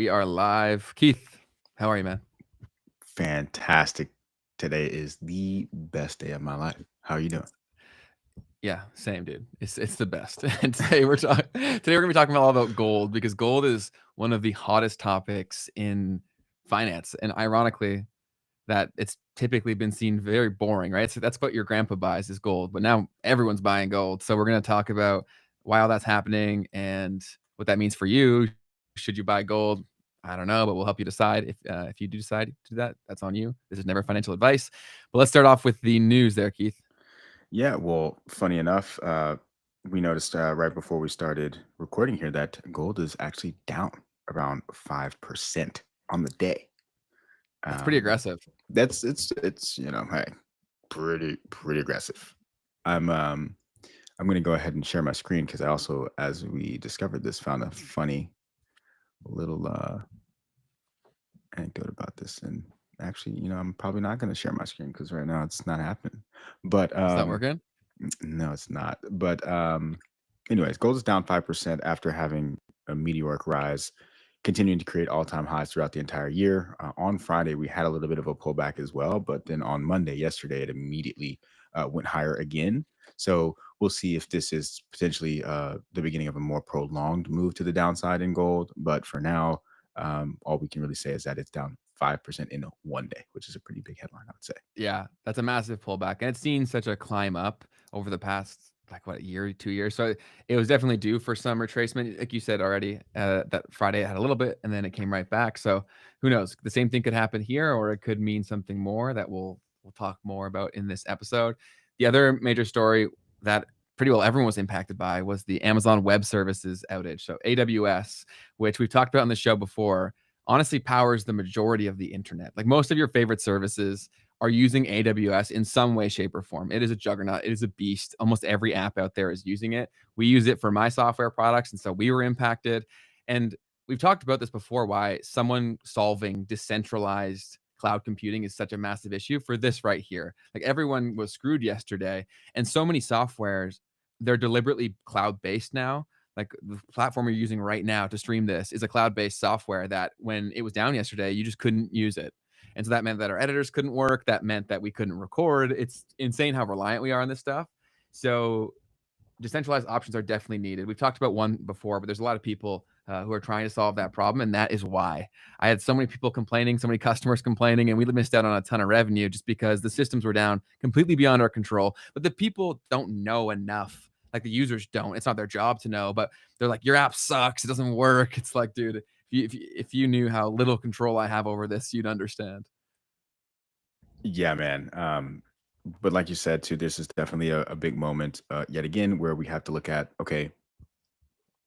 We are live. Keith, how are you, man? Fantastic. Today is the best day of my life. How are you doing? Yeah, same, dude. It's the best. And today we're gonna be talking all about gold because gold is one of the hottest topics in finance. And ironically, that it's typically been seen very boring, right? So that's what your grandpa buys is gold, but now everyone's buying gold. So we're gonna talk about why all that's happening and what that means for you. Should you buy gold? I don't know, but we'll help you decide. If you do decide to do that, that's on you. This is never financial advice. But let's start off with the news there, Keith. Yeah, well, funny enough, we noticed right before we started recording here that gold is actually down around 5% on the day. That's pretty Um, aggressive. it's hey, pretty aggressive. I'm gonna go ahead and share my screen because I also, as we discovered this, found a funny little anecdote about this. And actually, I'm probably not gonna share my screen because right now it's not happening. But It's not working. No, it's not. But anyways, gold is down 5% after having a meteoric rise, continuing to create all-time highs throughout the entire year. On Friday, we had a little bit of a pullback as well, but then on Monday, yesterday, it immediately went higher again. So we'll see if this is potentially the beginning of a more prolonged move to the downside in gold. But for now, all we can really say is that it's down 5% in one day, which is a pretty big headline, I would say. Yeah, that's a massive pullback, and it's seen such a climb up over the past, like, what, a year, 2 years? So it was definitely due for some retracement, like you said already, that Friday it had a little bit, and then it came right back, so who knows? The same thing could happen here, or it could mean something more that we'll talk more about in this episode. The other major story that pretty well everyone was impacted by was the Amazon Web Services outage. So AWS, which we've talked about on the show before, honestly powers the majority of the internet. Like, most of your favorite services are using AWS in some way, shape, or form. It is a juggernaut. It is a beast. Almost every app out there is using it. We use it for my software products, and so we were impacted. And we've talked about this before, why someone solving decentralized cloud computing is such a massive issue for this right here. Like, everyone was screwed yesterday, and so many softwares, they're deliberately cloud-based now. Like, the platform you're using right now to stream this is a cloud-based software that when it was down yesterday, you just couldn't use it. And so that meant that our editors couldn't work. That meant that we couldn't record. It's insane how reliant we are on this stuff. So decentralized options are definitely needed. We've talked about one before, but there's a lot of people who are trying to solve that problem, and that is why. I had so many people complaining, so many customers complaining, and we missed out on a ton of revenue just because the systems were down completely beyond our control. But the people don't know enough. Like, the users don't. It's not their job to know, but they're like, your app sucks. It doesn't work. It's like, dude, if you knew how little control I have over this, you'd understand. Yeah, man. But like you said too, this is definitely a big moment yet again where we have to look at, okay,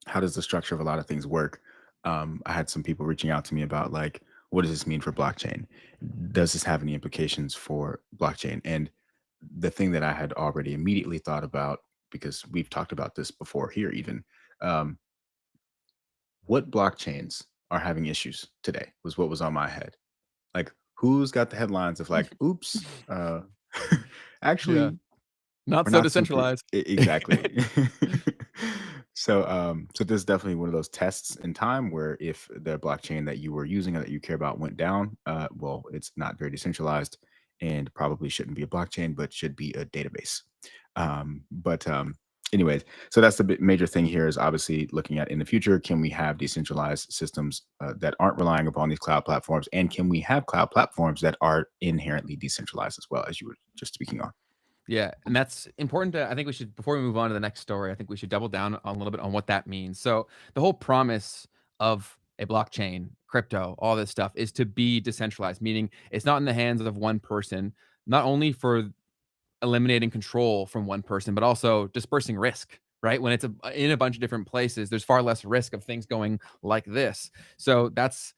how does the structure of a lot of things work? I had some people reaching out to me about, like, what does this mean for blockchain? Does this have any implications for blockchain? And the thing that I had already immediately thought about, because we've talked about this before here, even, um, what blockchains are having issues today was what was on my head. Like, who's got the headlines of, like, oops, Yeah. actually, Not we're so not super decentralized. exactly. So this is definitely one of those tests in time where if the blockchain that you were using or that you care about went down, well, it's not very decentralized and probably shouldn't be a blockchain, but should be a database. But anyways, so that's the major thing here is obviously looking at in the future, can we have decentralized systems that aren't relying upon these cloud platforms? And can we have cloud platforms that are inherently decentralized as well, as you were just speaking on? Yeah, and that's important to, I think we should, before we move on to the next story, I think we should double down on a little bit on what that means. So the whole promise of a blockchain, crypto, all this stuff is to be decentralized, meaning it's not in the hands of one person, not only for eliminating control from one person, but also dispersing risk, right? When it's in a bunch of different places, there's far less risk of things going like this. So that's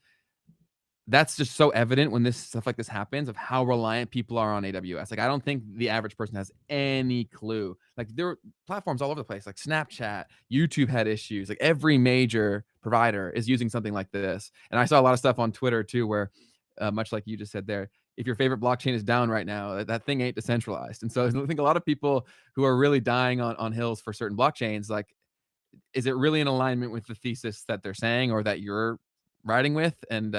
just so evident when this stuff like this happens, of how reliant people are on AWS. Like, I don't think the average person has any clue. Like, there are platforms all over the place, like Snapchat, YouTube had issues. Like, every major provider is using something like this. And I saw a lot of stuff on Twitter too, where much like you just said there, if your favorite blockchain is down right now, that thing ain't decentralized. And so I think a lot of people who are really dying on hills for certain blockchains, like, is it really in alignment with the thesis that they're saying or that you're riding with, and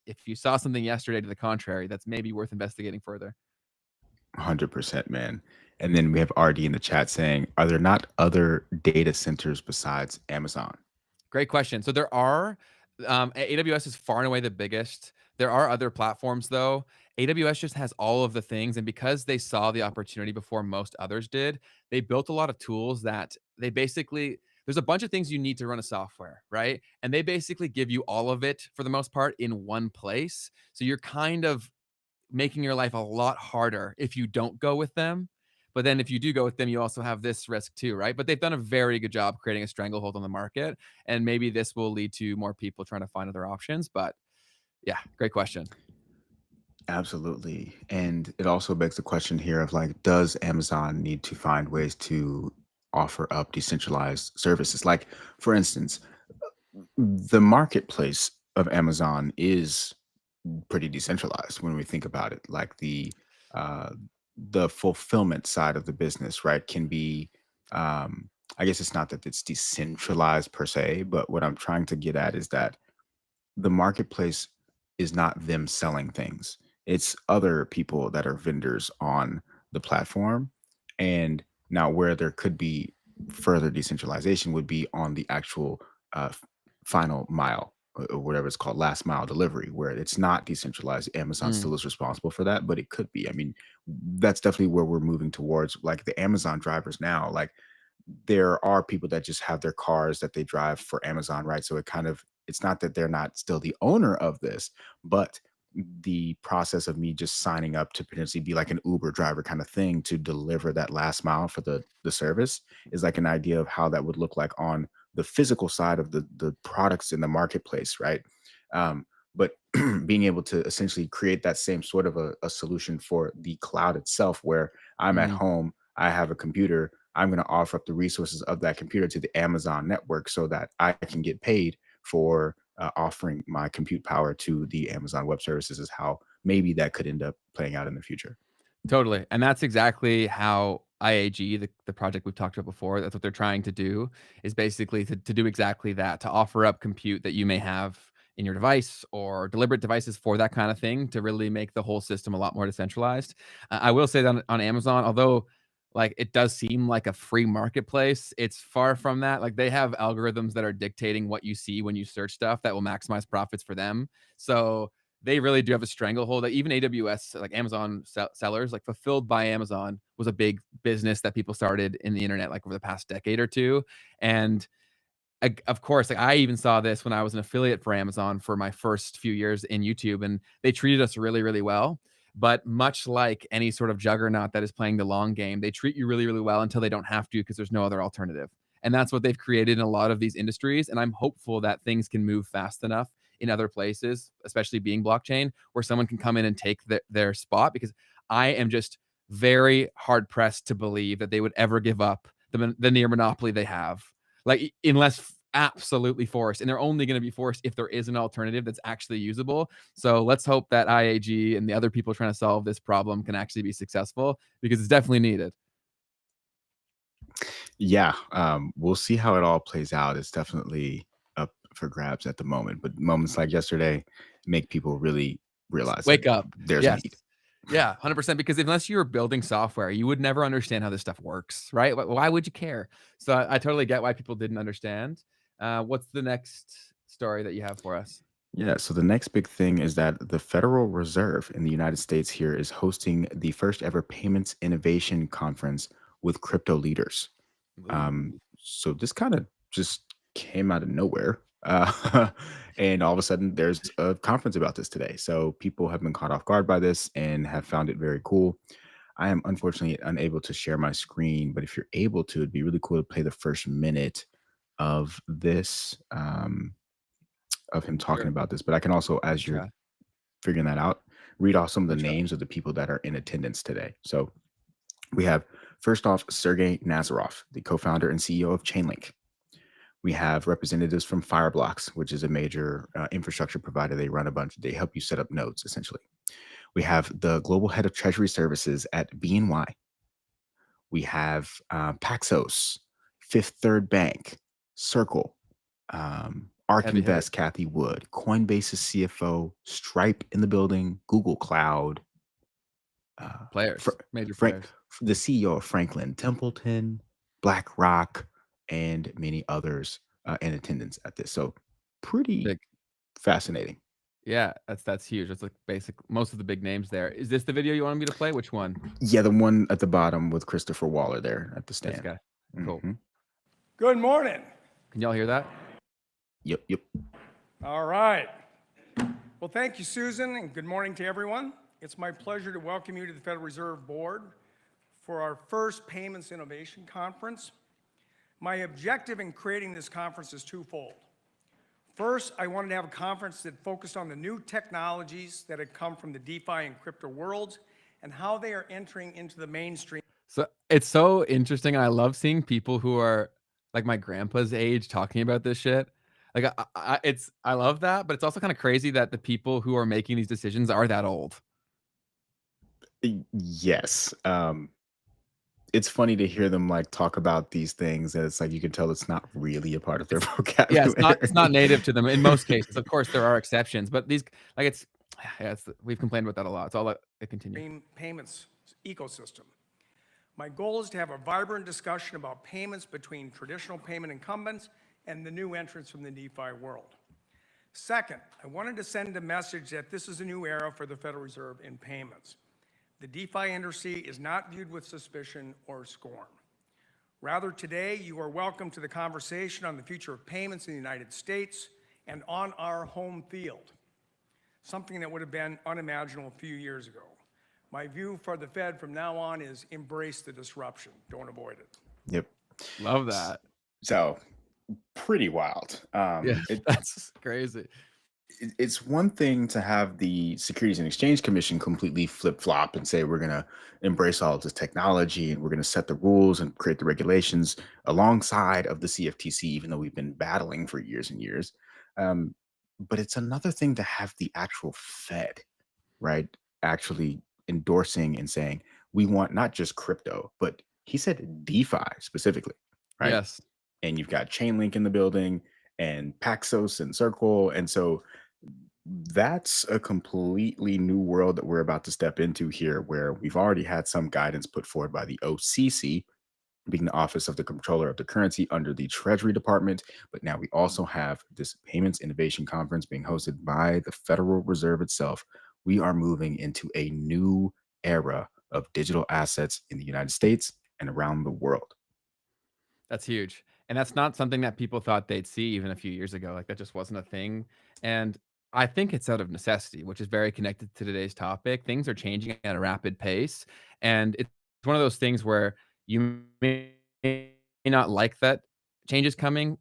if you saw something yesterday to the contrary, that's maybe worth investigating further. 100%, man. And then we have RD in the chat saying, are there not other data centers besides Amazon? Great question. So there are, AWS is far and away the biggest. There are other platforms though. AWS just has all of the things, and because they saw the opportunity before most others did, they built a lot of tools that they basically there's a bunch of things you need to run a software, right? And they basically give you all of it for the most part in one place. So you're kind of making your life a lot harder if you don't go with them. But then if you do go with them, you also have this risk too, right? But they've done a very good job creating a stranglehold on the market. And maybe this will lead to more people trying to find other options. But yeah, great question. Absolutely. And it also begs the question here of like, does Amazon need to find ways to offer up decentralized services? Like, for instance, the marketplace of Amazon is pretty decentralized when we think about it. Like uh, the fulfillment side of the business, right, can be. I guess it's not that it's decentralized per se, but what I'm trying to get at is that the marketplace is not them selling things. It's other people that are vendors on the platform. And now where there could be further decentralization would be on the actual final mile or whatever it's called, last mile delivery, where it's not decentralized. Amazon Mm, still is responsible for that, but it could be. I mean, that's definitely where we're moving towards, like the Amazon drivers now. Like there are people that just have their cars that they drive for Amazon, right? So it kind of it's not that they're not still the owner of this, but the process of me just signing up to potentially be like an Uber driver kind of thing to deliver that last mile for the service is like an idea of how that would look like on the physical side of the products in the marketplace, right? But being able to essentially create that same sort of a solution for the cloud itself, where I'm at mm. home, I have a computer, I'm going to offer up the resources of that computer to the Amazon network so that I can get paid for offering my compute power to the Amazon Web Services, is how maybe that could end up playing out in the future. Totally, and that's exactly how IAG, the project we've talked about before, that's what they're trying to do, is basically to do exactly that, to offer up compute that you may have in your device or deliberate devices for that kind of thing to really make the whole system a lot more decentralized. I will say that on Amazon, although, like, it does seem like a free marketplace, it's far from that. Like, they have algorithms that are dictating what you see when you search stuff that will maximize profits for them. So they really do have a stranglehold. Like even AWS, like Amazon sellers, like Fulfilled by Amazon was a big business that people started in the internet like over the past decade or two. And of course, like I even saw this when I was an affiliate for Amazon for my first few years in YouTube, and they treated us really, really well. But much like any sort of juggernaut that is playing the long game, they treat you really, really well until they don't have to because there's no other alternative. And that's what they've created in a lot of these industries. And I'm hopeful that things can move fast enough in other places, especially being blockchain, where someone can come in and take their spot. Because I am just very hard pressed to believe that they would ever give up the near monopoly they have, like unless absolutely forced, and they're only going to be forced if there is an alternative that's actually usable. So let's hope that IAG and the other people trying to solve this problem can actually be successful because it's definitely needed. Yeah, we'll see how it all plays out. It's definitely up for grabs at the moment, but moments like yesterday make people really realize that Wake up. there's a Yes. need. Yeah, 100%, because unless you were building software, you would never understand how this stuff works, right? Why would you care? So I totally get why people didn't understand. What's the next story that you have for us? Yeah, so the next big thing is that the Federal Reserve in the United States here is hosting the first ever payments innovation conference with crypto leaders. Ooh. So this kind of just came out of nowhere. And all of a sudden, there's a conference about this today. So people have been caught off guard by this and have found it very cool. I am unfortunately unable to share my screen, but if you're able to, it'd be really cool to play the first minute of this, of him talking Sure. about this. But I can also, Give it a as you're try. figuring that out, read off some of Give the it a try. names of the people that are in attendance today. So we have first off Sergey Nazarov, the co-founder and CEO of Chainlink. We have representatives from Fireblocks, which is a major infrastructure provider. They run a bunch. They help you set up nodes, essentially. We have the global head of treasury services at BNY. We have Paxos, Fifth Third Bank, Circle, ARK Heavy hitters, Invest, Kathy Wood, Coinbase's CFO, Stripe in the building, Google Cloud, players, major Frank, players. the CEO of Franklin Templeton, BlackRock, and many others in attendance at this. So pretty Big. fascinating. Yeah, that's huge. That's like basic most of the big names there. Is this the video you wanted me to play? Which one? Yeah, the one at the bottom with Christopher Waller there at the This stand. guy. Cool. Hmm. Good morning. Can y'all hear that? Yep, yep. All right. Well, thank you, Susan, and good morning to everyone. It's my pleasure to welcome you to the Federal Reserve Board for our first Payments Innovation Conference. My objective in creating this conference is twofold. First, I wanted to have a conference that focused on the new technologies that have come from the DeFi and crypto worlds and how they are entering into the mainstream. So it's so interesting. And I love seeing people who are like my grandpa's age talking about this shit. Like I love that, but it's also kind of crazy that the people who are making these decisions are that old. Yes. It's funny to hear them like talk about these things, and it's like you can tell it's not really a part of their It's yeah, vocabulary. it's not native to them in most cases. Of course, there are exceptions, but these like it's yeah, we've complained about that a lot. So I'll let it continue. Payments ecosystem. My goal is to have a vibrant discussion about payments between traditional payment incumbents and the new entrants from the DeFi world. Second, I wanted to send a message that this is a new era for the Federal Reserve in payments. The DeFi industry is not viewed with suspicion or scorn. Rather, today, you are welcome to the conversation on the future of payments in the United States and on our home field, something that would have been unimaginable a few years ago. My view for the Fed from now on is embrace the disruption. Don't avoid it. Yep. Love that. So pretty wild. Yeah, that's crazy. It's one thing to have the Securities and Exchange Commission completely flip flop and say we're going to embrace all of this technology and we're going to set the rules and create the regulations alongside of the CFTC, even though we've been battling for years and years. But it's another thing to have the actual Fed, right, actually endorsing and saying we want not just crypto, but he said DeFi specifically, right? Yes. And you've got Chainlink in the building and Paxos and Circle. And so that's a completely new world that we're about to step into here, where we've already had some guidance put forward by the OCC, being the Office of the Controller of the Currency under the Treasury Department. But now we also have this Payments Innovation Conference being hosted by the Federal Reserve itself. We are moving into a new era of digital assets in the United States and around the world. That's huge. And that's not something that people thought they'd see even a few years ago. Like that just wasn't a thing. And I think it's out of necessity, which is very connected to today's topic. Things are changing at a rapid pace. And it's one of those things where you may not like that change is coming,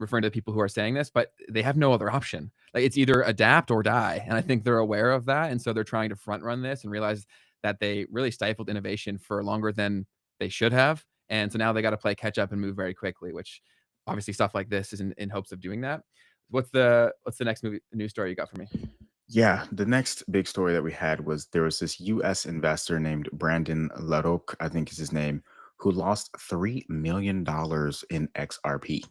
referring to people who are saying this, but they have no other option. Like it's either adapt or die. And I think they're aware of that. And so they're trying to front run this and realize that they really stifled innovation for longer than they should have. And so now they got to play catch up and move very quickly, which obviously stuff like this is in hopes of doing that. What's the next news story you got for me? Yeah, the next big story that we had was there was this US investor named Brandon Laroque, I think is his name, who lost $3 million in XRP.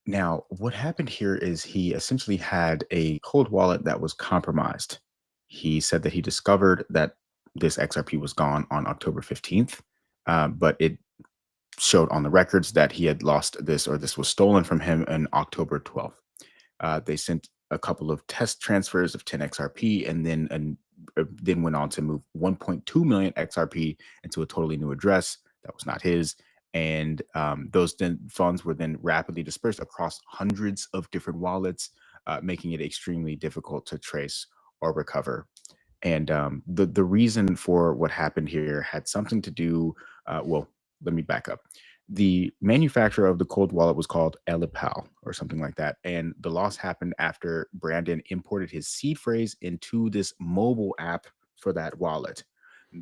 Now, what happened here is he essentially had a cold wallet that was compromised. He said that he discovered that this XRP was gone on October 15th, but it showed on the records that he had lost this, or this was stolen from him on October 12th. They sent a couple of test transfers of 10 XRP and then went on to move 1.2 million XRP into a totally new address that was not his. And those funds were then rapidly dispersed across hundreds of different wallets, making it extremely difficult to trace or recover. And the reason for what happened here had something to do. Well, let me back up. The manufacturer of the cold wallet was called Elipal or something like that. And the loss happened after Brandon imported his seed phrase into this mobile app for that wallet.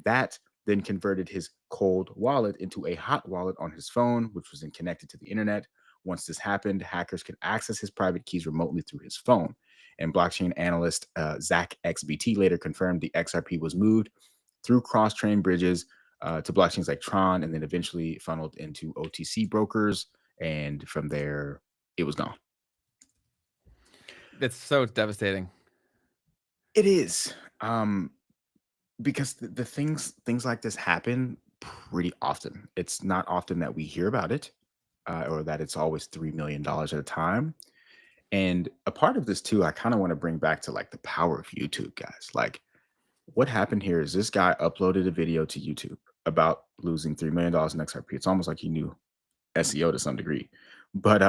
That then converted his cold wallet into a hot wallet on his phone, which was then connected to the internet. Once this happened, hackers could access his private keys remotely through his phone. And blockchain analyst Zach XBT later confirmed the XRP was moved through cross-chain bridges to blockchains like Tron, and then eventually funneled into OTC brokers. And from there, it was gone. That's so devastating. It is. Because the things like this happen pretty often. It's not often that we hear about it, or that it's always $3 million at a time. And a part of this too, I kind of want to bring back to like the power of YouTube, guys. Like, what happened here is this guy uploaded a video to YouTube about losing $3 million in XRP. It's almost like he knew SEO to some degree. But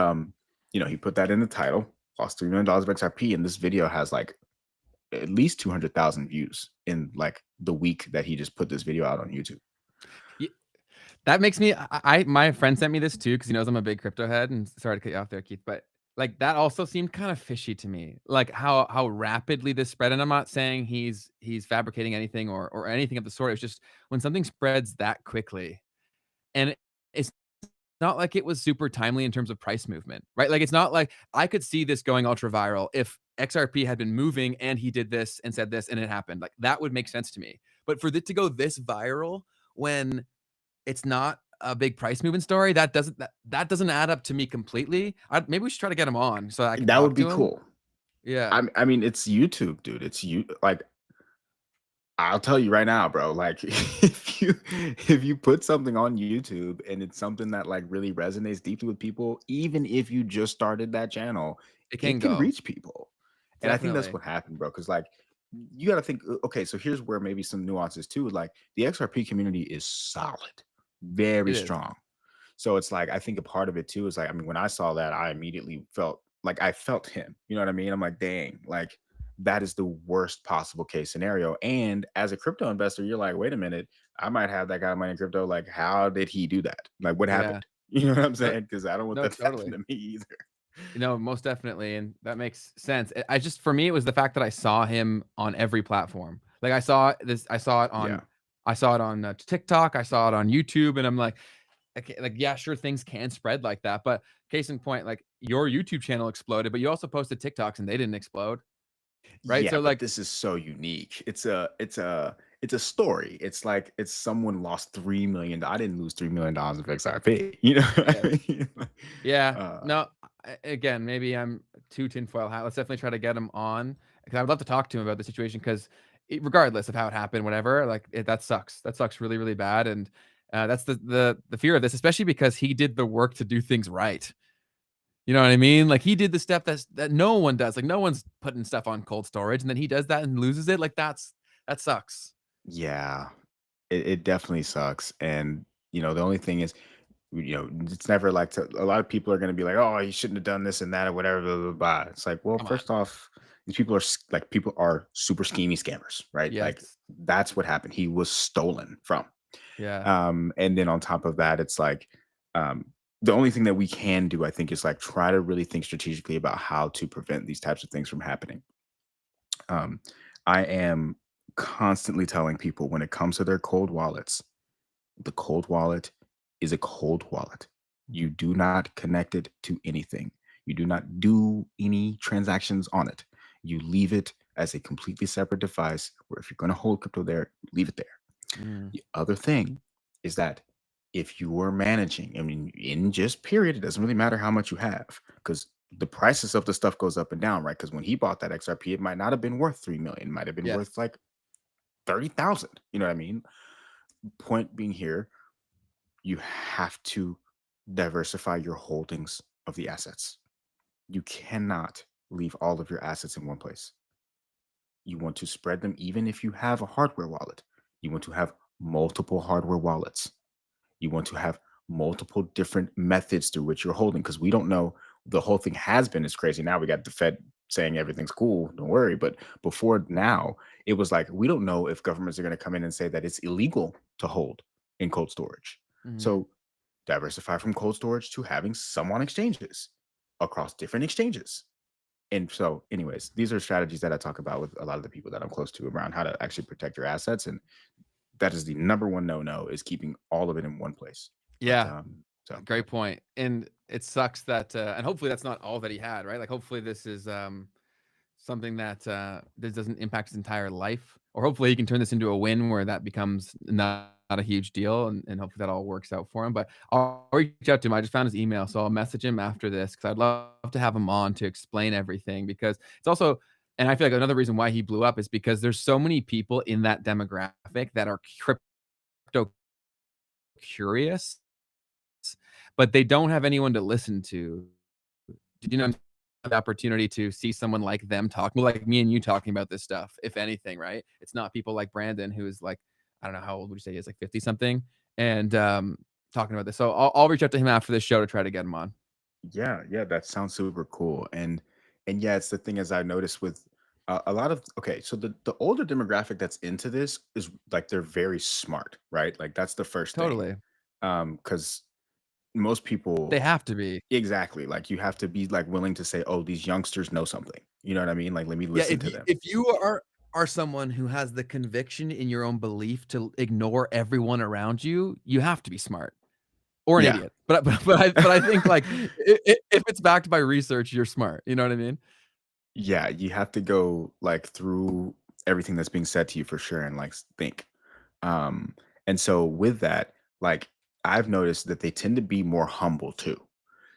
he put that in the title, lost $3 million of XRP, and this video has like at least 200,000 views in like the week that he just put this video out on YouTube. That makes me my friend sent me this too because he knows I'm a big crypto head, and sorry to cut you off there, Keith, but like that also seemed kind of fishy to me. Like how rapidly this spread. And I'm not saying he's fabricating anything or anything of the sort. It's just when something spreads that quickly, and it's not like it was super timely in terms of price movement, right? Like it's not like I could see this going ultra viral if XRP had been moving and he did this and said this and it happened. Like that would make sense to me. But for it to go this viral when it's not a big price movement story, that doesn't add up to me completely. Maybe we should try to get him on so I can That would talk be to him. cool. Yeah, I mean, it's YouTube, dude. It's you. Like, I'll tell you right now, bro. Like, if you put something on YouTube and it's something that like really resonates deeply with people, even if you just started that channel, it can it can go. reach people. And I think that's Definitely. what happened, bro. Because like, you got to think. Okay, so here's where maybe some nuances too. Like, the XRP community is solid, very It is. strong. So it's like I think a part of it too is like, I mean, when I saw that, I immediately felt like I felt him. You know what I mean? I'm like, dang, like that is the worst possible case scenario. And as a crypto investor, you're like, wait a minute, I might have that kind of money in crypto. Like, how did he do that? Like, what Yeah. happened? You know what I'm No, saying? Because I don't want no, that to happen totally. to me either. Most definitely, and that makes sense. I just for me, it was the fact that I saw him on every platform. Like I saw it Yeah. on TikTok, I saw it on YouTube, and I'm like, okay, like yeah, sure, things can spread like that. But case in point, like your YouTube channel exploded, but you also posted TikToks and they didn't explode, right? Yeah, So but like, this is so unique. It's a story. It's like it's someone lost $3 million. I didn't lose $3 million of XRP. You know what yeah, I mean? yeah, Uh, no, again, maybe I'm too tinfoil hat. Let's definitely try to get him on because I would love to talk to him about the situation because regardless of how it happened, whatever, like that sucks. That sucks really, really bad, and that's the fear of this, especially because he did the work to do things right. You know what I mean? Like he did the step that no one does. Like no one's putting stuff on cold storage, and then he does that and loses it. Like that sucks. yeah, it definitely sucks. And the only thing is, it's never like a lot of people are going to be like, oh, you shouldn't have done this and that or whatever, blah, blah, blah. It's like, well, Come on. first off, these people are super schemy scammers, right? Like Yes. that's what happened. He was stolen from. Yeah. And then on top of that, it's like, um, the only thing that we can do, I think, is like try to really think strategically about how to prevent these types of things from happening. Um, I am constantly telling people when it comes to their cold wallets, the cold wallet is a cold wallet. You do not connect it to anything. You do not do any transactions on it. You leave it as a completely separate device where if you're going to hold crypto there, leave it there. Mm. The other thing is that if you are managing, I mean, in just period, it doesn't really matter how much you have because the prices of the stuff goes up and down, right? Because when he bought that XRP, it might not have been worth 3 million, it might have been worth Yes. like 30,000. You know what I mean? Point being here, you have to diversify your holdings of the assets. You cannot leave all of your assets in one place. You want to spread them even if you have a hardware wallet. You want to have multiple hardware wallets. You want to have multiple different methods through which you're holding because we don't know. The whole thing has been as crazy. Now we got the Fed saying everything's cool, don't worry. But before now, it was like we don't know if governments are going to come in and say that it's illegal to hold in cold storage. Mhm. So diversify from cold storage to having some on exchanges across different exchanges. And so, anyways, these are strategies that I talk about with a lot of the people that I'm close to around how to actually protect your assets. And that is the number one no is keeping all of it in one place. But Yeah. so yeah. Great point. And it sucks that, and hopefully that's not all that he had, right? Like hopefully this is something that this doesn't impact his entire life, or hopefully he can turn this into a win where that becomes not a huge deal, and hopefully that all works out for him. But I'll reach out to him. I just found his email, so I'll message him after this because I'd love to have him on to explain everything, because it's also, and I feel like another reason why he blew up is because there's so many people in that demographic that are crypto curious, but they don't have anyone to listen to. Did you know the opportunity to see someone like them talk, like me and you talking about this stuff, if anything, right? It's not people like Brandon, who is like, I don't know, how old would you say he is, like 50 something, and talking about this. So I'll reach out to him after this show to try to get him on. Yeah, yeah, that sounds super cool. And yeah, it's the thing as I noticed with a lot of okay, so the older demographic that's into this is like they're very smart, right? Like that's the first thing. Totally. Because most They people have to be. exactly like you have to be like willing to say, oh, these youngsters know something. You know what I mean? Like let me Yeah, listen to them. if you are someone who has the conviction in your own belief to ignore everyone around you, you have to be smart. Or an Yeah. idiot. But I think, like, if it's backed by research, you're smart, you know what I mean? Yeah, you have to go like through everything that's being said to you for sure and like think. Um, and so with that, like I've noticed that they tend to be more humble too.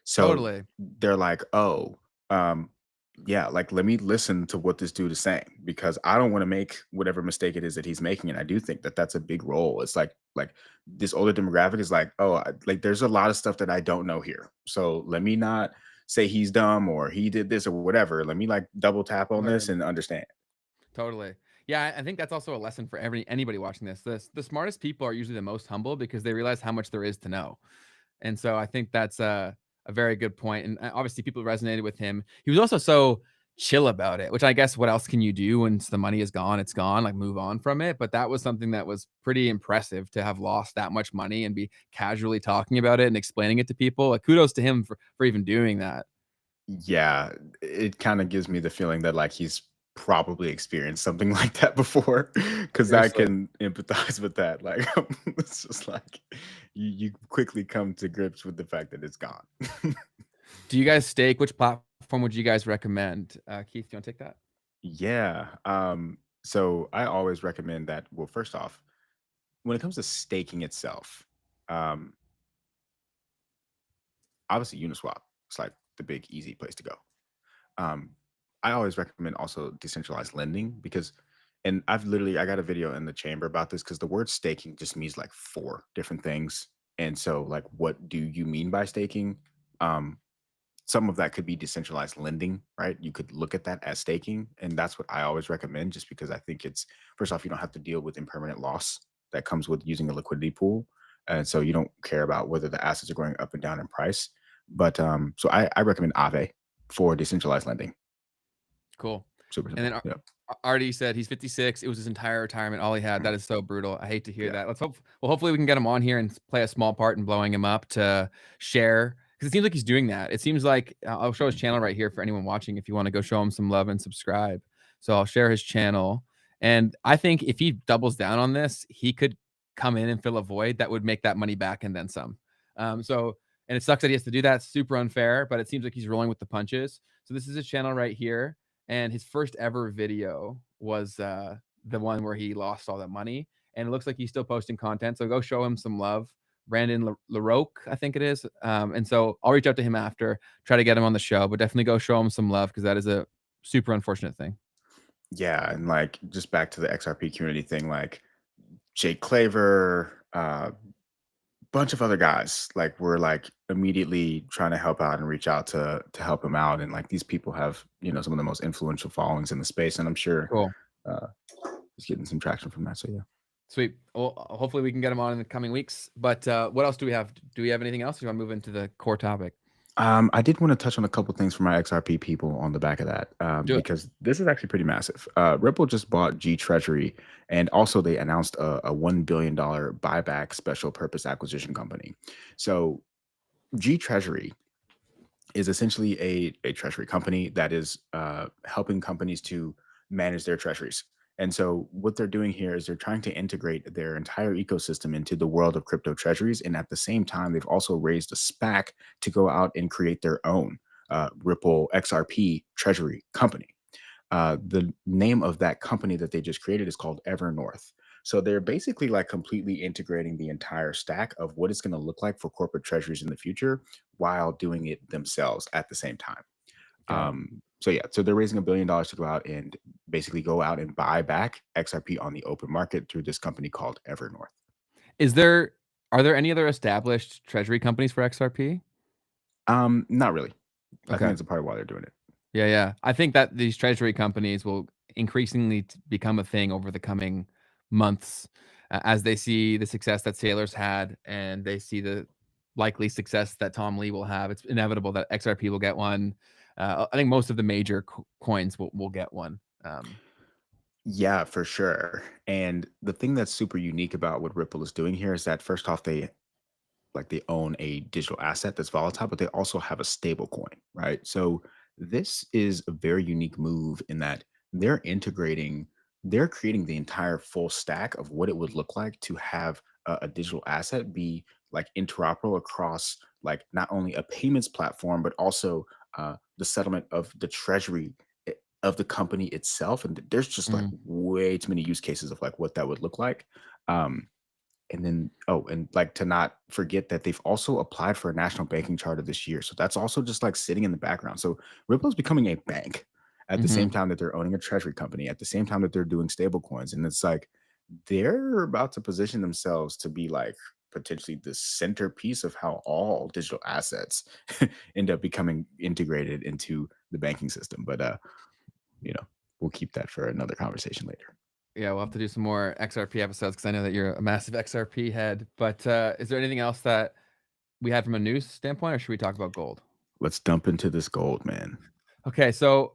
So Totally. they're like, oh, um, yeah, like let me listen to what this dude is saying because I don't want to make whatever mistake it is that he's making. And I do think that that's a big role. It's like this older demographic is like, oh, like there's a lot of stuff that I don't know here. So let me not say he's dumb or he did this or whatever. Let me like double tap on this Learn. and understand. Totally. Yeah, I think that's also a lesson for anybody watching this. The smartest people are usually the most humble because they realize how much there is to know. And so I think that's a very good point. And obviously, people resonated with him. He was also so chill about it, which I guess what else can you do once the money is gone? It's gone, like move on from it. But that was something that was pretty impressive to have lost that much money and be casually talking about it and explaining it to people. Like kudos to him for even doing that. Yeah, it kind of gives me the feeling that like he's probably experienced something like that before because I Seriously. can empathize with that. Like it's just like you quickly come to grips with the fact that it's gone. Do you guys stake? Which platform would you guys recommend? Keith, do you want to take that? Yeah. So I always recommend that. Well, first off, when it comes to staking itself, um, obviously Uniswap is like the big easy place to go. Um, I always recommend also decentralized lending because, and I got a video in the chamber about this because the word staking just means like four different things. And so, like, what do you mean by staking? Um, some of that could be decentralized lending, right? You could look at that as staking. And that's what I always recommend just because I think it's, first off, you don't have to deal with impermanent loss that comes with using a liquidity pool. And so you don't care about whether the assets are going up and down in price. But so I recommend Aave for decentralized lending. Cool. Super And then simple. Yeah. Artie said he's 56. It was his entire retirement, all he had. That is so brutal. I hate to hear Yeah. that. Hopefully we can get him on here and play a small part in blowing him up to share, because it seems like he's doing that. It seems like I'll show his channel right here for anyone watching if you want to go show him some love and subscribe. So I'll share his channel. And I think if he doubles down on this, he could come in and fill a void that would make that money back and then some. And it sucks that he has to do that. It's super unfair, but it seems like he's rolling with the punches. So this is his channel right here. And his first ever video was the one where he lost all that money. And it looks like he's still posting content. So go show him some love. Brandon LaRoque, I think it is. And so I'll reach out to him after, try to get him on the show, but definitely go show him some love because that is a super unfortunate thing. Yeah. And like just back to the XRP community thing, like Jake Claver, bunch of other guys like were like immediately trying to help out and reach out to help him out. And like these people have, you know, some of the most influential followings in the space. And I'm sure Cool. uh he's getting some traction from that. So yeah. Sweet. Well, hopefully we can get him on in the coming weeks. But what else do we have? Do we have anything else? Do you want to move into the core topic? I did want to touch on a couple things for my XRP people on the back of that, Do it. because this is actually pretty massive. Ripple just bought G Treasury, and also they announced a $1 billion buyback special purpose acquisition company. So G Treasury is essentially a treasury company that is helping companies to manage their treasuries. And so what they're doing here is they're trying to integrate their entire ecosystem into the world of crypto treasuries. And at the same time, they've also raised a SPAC to go out and create their own Ripple XRP treasury company. The name of that company that they just created is called Evernorth. So they're basically like completely integrating the entire stack of what it's going to look like for corporate treasuries in the future while doing it themselves at the same time. Got it. So yeah, so they're raising $1 billion to go out and basically go out and buy back XRP on the open market through this company called Evernorth. Are there any other established treasury companies for XRP? Not really. I think Okay. it's a part of why they're doing it. Yeah, yeah. I think that these treasury companies will increasingly become a thing over the coming months as they see the success that Sailors had and they see the likely success that Tom Lee will have. It's inevitable that XRP will get one. I think most of the major coins will get one. Yeah, for sure. And the thing that's super unique about what Ripple is doing here is that first off, they own a digital asset that's volatile, but they also have a stable coin, right? So this is a very unique move in that they're integrating, they're creating the entire full stack of what it would look like to have a digital asset be like interoperable across like not only a payments platform, but also the settlement of the treasury of the company itself. And there's just like Mm, way too many use cases of like what that would look like. Um, and then, oh, and like to not forget that they've also applied for a national banking charter this year. So that's also just like sitting in the background. So Ripple is becoming a bank at the same mhm. time that they're owning a treasury company, at the same time that they're doing stable coins. And it's like they're about to position themselves to be like potentially the centerpiece of how all digital assets end up becoming integrated into the banking system. But you know, we'll keep that for another conversation later. Yeah, we'll have to do some more XRP episodes because I know that you're a massive XRP head. But is there anything else that we had from a news standpoint, or should we talk about gold? Let's dump into this gold, man. Okay, so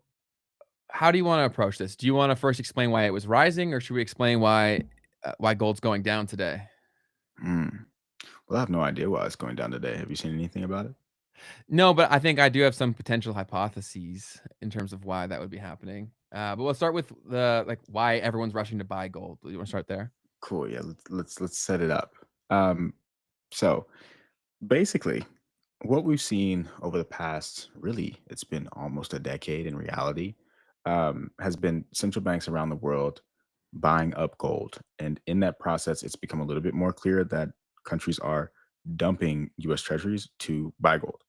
how do you want to approach this? Do you want to first explain why it was rising, or should we explain why gold's going down today? Hmm. Well, I have no idea why it's going down today. Have you seen anything about it? No, but I think I do have some potential hypotheses in terms of why that would be happening. But we'll start with the why everyone's rushing to buy gold. You want to start there? Cool. Yeah, let's set it up. So basically, what we've seen over the past, really, it's been almost a decade in reality, has been central banks around the world buying up gold, and in that process, it's become a little bit more clear that countries are dumping U.S. Treasuries to buy gold.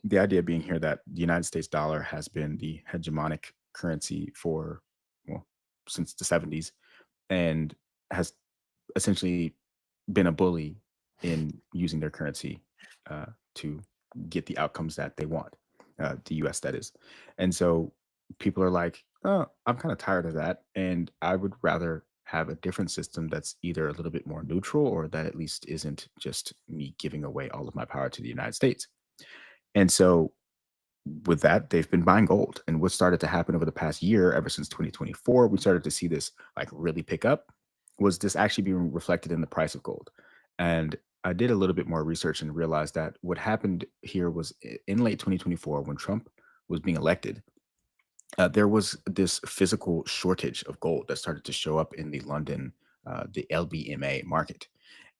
The idea being here that the United States dollar has been the hegemonic currency for, well, since the 70s and has essentially been a bully in using their currency to get the outcomes that they want, the US, that is. And so people are like, oh, I'm kind of tired of that. And I would rather have a different system that's either a little bit more neutral or that at least isn't just me giving away all of my power to the United States. And so with that, they've been buying gold. And what started to happen over the past year, ever since 2024, we started to see this like really pick up, was this actually being reflected in the price of gold. And I did a little bit more research and realized that what happened here was in late 2024, when Trump was being elected, there was this physical shortage of gold that started to show up in the London, the LBMA market.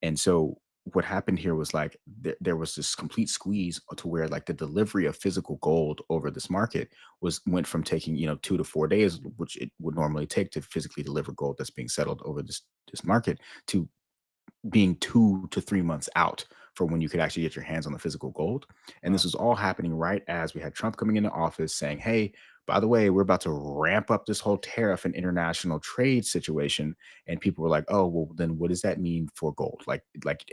And so what happened here was like there was this complete squeeze to where like the delivery of physical gold over this market went from taking 2 to 4 days, which it would normally take to physically deliver gold that's being settled over this market, to being 2 to 3 months out for when you could actually get your hands on the physical gold. And this Wow. was all happening right as we had Trump coming into office saying, hey, by the way, we're about to ramp up this whole tariff and international trade situation. And people were like, oh, well, then what does that mean for gold? Like,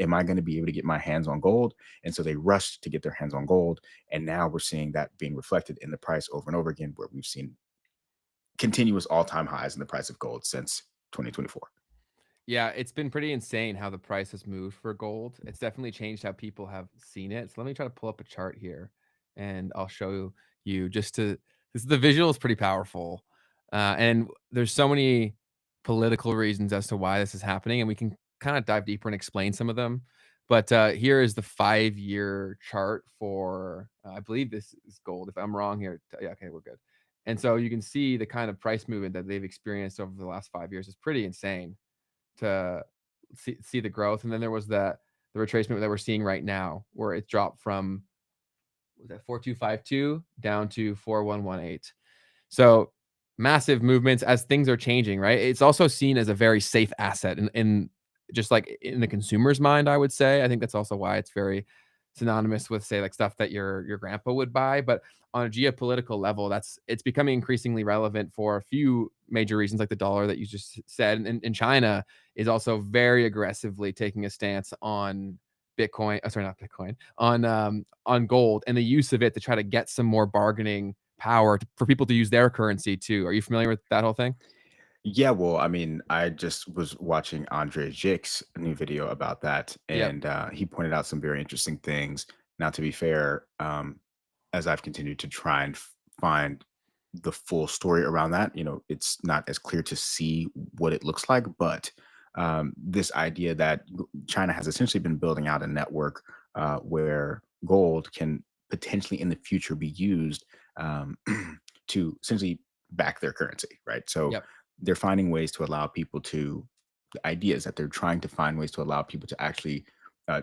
am I going to be able to get my hands on gold? And so they rushed to get their hands on gold. And now we're seeing that being reflected in the price over and over again, where we've seen continuous all-time highs in the price of gold since 2024. Yeah, it's been pretty insane how the price has moved for gold. It's definitely changed how people have seen it. So let me try to pull up a chart here and I'll show you just to this the visual is pretty powerful. And there's so many political reasons as to why this is happening, and we can kind of dive deeper and explain some of them. But here is the 5-year chart for I believe this is gold. If I'm wrong here, yeah, okay, we're good. And so you can see the kind of price movement that they've experienced over the last 5 years is pretty insane to see the growth. And then there was the retracement that we're seeing right now, where it dropped from was that 4252 down to 4118. So massive movements as things are changing, right? It's also seen as a very safe asset in just like in the consumer's mind, I would say. I think that's also why it's very synonymous with, say, like stuff that your grandpa would buy. But on a geopolitical level, it's becoming increasingly relevant for a few major reasons, like the dollar that you just said. And China is also very aggressively taking a stance on Bitcoin. Sorry, not Bitcoin, on gold and the use of it to try to get some more bargaining power for people to use their currency too. Are you familiar with that whole thing? Yeah, well, I mean, I just was watching Andre Jake's new video about that, Yep. and he pointed out some very interesting things. Now, to be fair, as I've continued to try and find the full story around that, it's not as clear to see what it looks like, but this idea that China has essentially been building out a network where gold can potentially in the future be used um, to essentially back their currency, right? So Yep. they're finding ways to allow people to the idea is that they're trying to find ways to allow people to actually uh,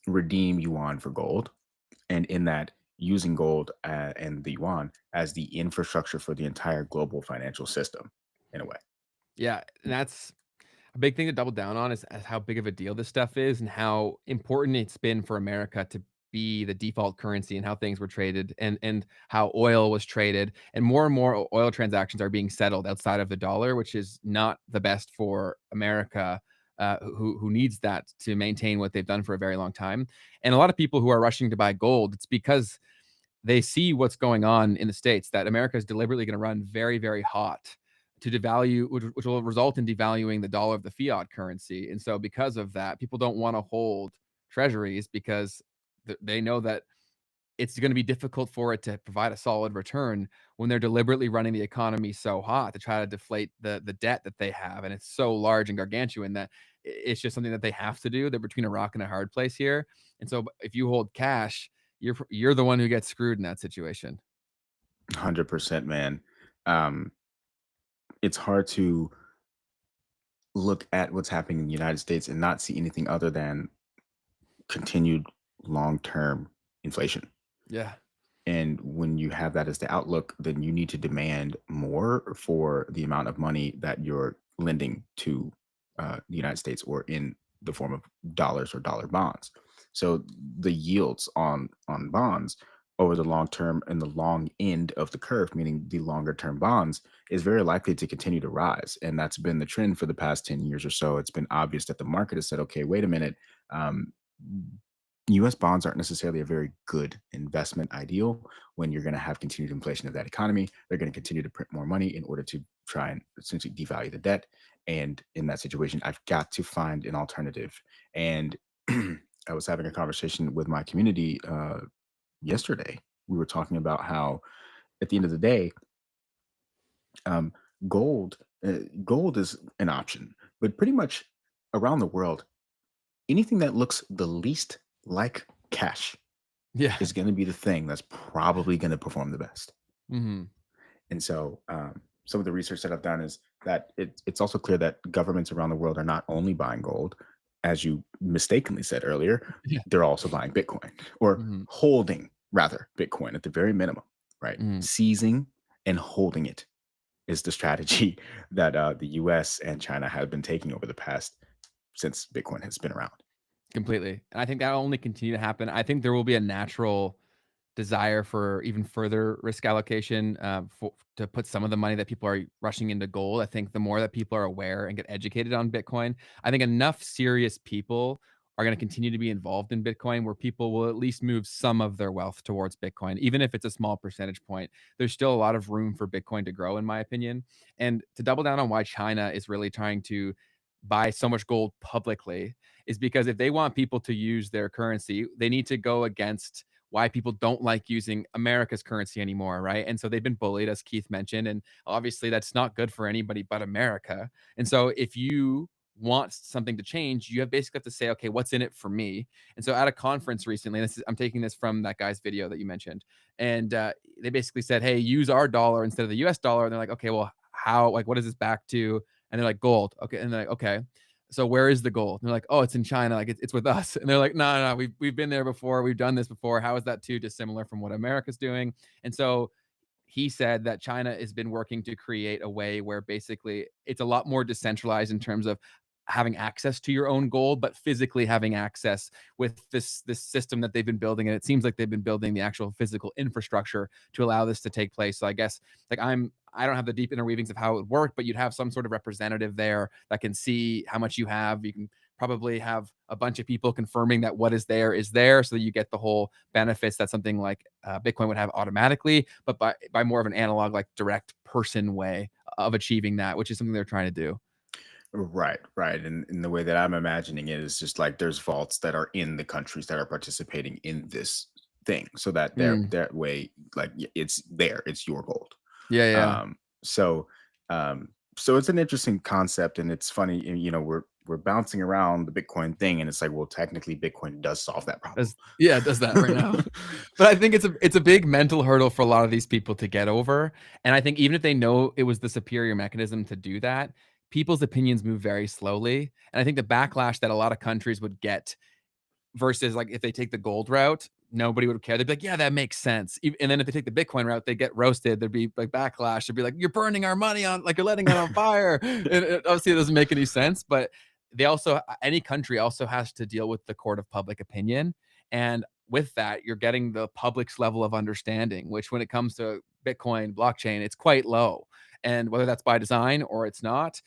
redeem yuan for gold, and in that using gold and the yuan as the infrastructure for the entire global financial system in a way. Yeah, and that's a big thing to double down on is how big of a deal this stuff is and how important it's been for America to be the default currency and how things were traded and how oil was traded. And more oil transactions are being settled outside of the dollar, which is not the best for America. Who needs that to maintain what they've done for a very long time. And a lot of people who are rushing to buy gold, it's because they see what's going on in the States, that America is deliberately going to run very, very hot to devalue, which will result in devaluing the dollar of the fiat currency. And so, because of that, people don't want to hold treasuries because they know that it's going to be difficult for it to provide a solid return when they're deliberately running the economy so hot to try to deflate the debt that they have. And it's so large and gargantuan that it's just something that they have to do. They're between a rock and a hard place here. And so, if you hold cash, you're the one who gets screwed in that situation. 100%, man. Um, it's hard to look at what's happening in the United States and not see anything other than continued long-term inflation. Yeah. And when you have that as the outlook, then you need to demand more for the amount of money that you're lending to the United States or in the form of dollars or dollar bonds. So the yields on bonds over the long term and the long end of the curve, meaning the longer term bonds, is very likely to continue to rise. And that's been the trend for the past 10 years or so. It's been obvious that the market has said, okay, wait a minute. Um, US bonds aren't necessarily a very good investment ideal when you're going to have continued inflation of that economy. They're going to continue to print more money in order to try and essentially devalue the debt. And in that situation, I've got to find an alternative. And I was having a conversation with my community yesterday. We were talking about how, at the end of the day, um, gold gold is an option, but pretty much around the world, anything that looks the least like cash Yeah. is going to be the thing that's probably going to perform the best. Hmm. And so, some of the research that I've done is that it's also clear that governments around the world are not only buying gold, as you mistakenly said earlier, Yeah. they're also buying Bitcoin or Hmm. holding rather Bitcoin at the very minimum, right? Hmm. Seizing and holding it is the strategy that the US and China have been taking over the past since Bitcoin has been around. Completely. And I think that'll only continue to happen. I think there will be a natural desire for even further risk allocation, to put some of the money that people are rushing into gold. I think the more that people are aware and get educated on Bitcoin, I think enough serious people are going to continue to be involved in Bitcoin where people will at least move some of their wealth towards Bitcoin, even if it's a small percentage point. There's still a lot of room for Bitcoin to grow, in my opinion. And to double down on why China is really trying to buy so much gold publicly is because if they want people to use their currency, they need to go against why people don't like using America's currency anymore, right? And so they've been bullied, as Keith mentioned, and obviously that's not good for anybody but America. And so if you want something to change, you have basically have to say, okay, what's in it for me? And so at a conference recently, I'm taking this from that guy's video that you mentioned, and they basically said, hey, use our dollar instead of the U.S. dollar. And they're like, okay, well, how? Like, what is this back to? And they're like, gold. Okay, and they're like, okay. So where is the gold? And they're like, oh, it's in China. Like it's with us. And they're like, no, we've been there before. We've done this before. How is that too dissimilar from what America's doing? And so he said that China has been working to create a way where basically it's a lot more decentralized in terms of having access to your own gold, but physically having access with this system that they've been building. And it seems like they've been building the actual physical infrastructure to allow this to take place. So I guess like I don't have the deep interweavings of how it would work, but you'd have some sort of representative there that can see how much you have. You can probably have a bunch of people confirming that what is there, so that you get the whole benefits that something like Bitcoin would have automatically, but by more of an analog, like direct person way of achieving that, which is something they're trying to do. Right, right. And the way that I'm imagining it is just like there's vaults that are in the countries that are participating in this thing, so that Mm. that way, like it's there, it's your gold. Yeah, yeah. Um, so so it's an interesting concept, and it's funny, we're bouncing around the Bitcoin thing, and it's like, well, technically Bitcoin does solve that problem. Yeah, it does that right now. But I think it's a big mental hurdle for a lot of these people to get over. And I think even if they know it was the superior mechanism to do that, people's opinions move very slowly. And I think the backlash that a lot of countries would get versus like if they take the gold route, nobody would care. They'd be like, yeah, that makes sense. And then if they take the Bitcoin route, they get roasted. There'd be like backlash. They'd be like, you're burning our money on, like you're letting it on fire. And obviously it doesn't make any sense. But they also, any country also has to deal with the court of public opinion. And with that, you're getting the public's level of understanding, which when it comes to Bitcoin blockchain, it's quite low. And whether that's by design or it's not,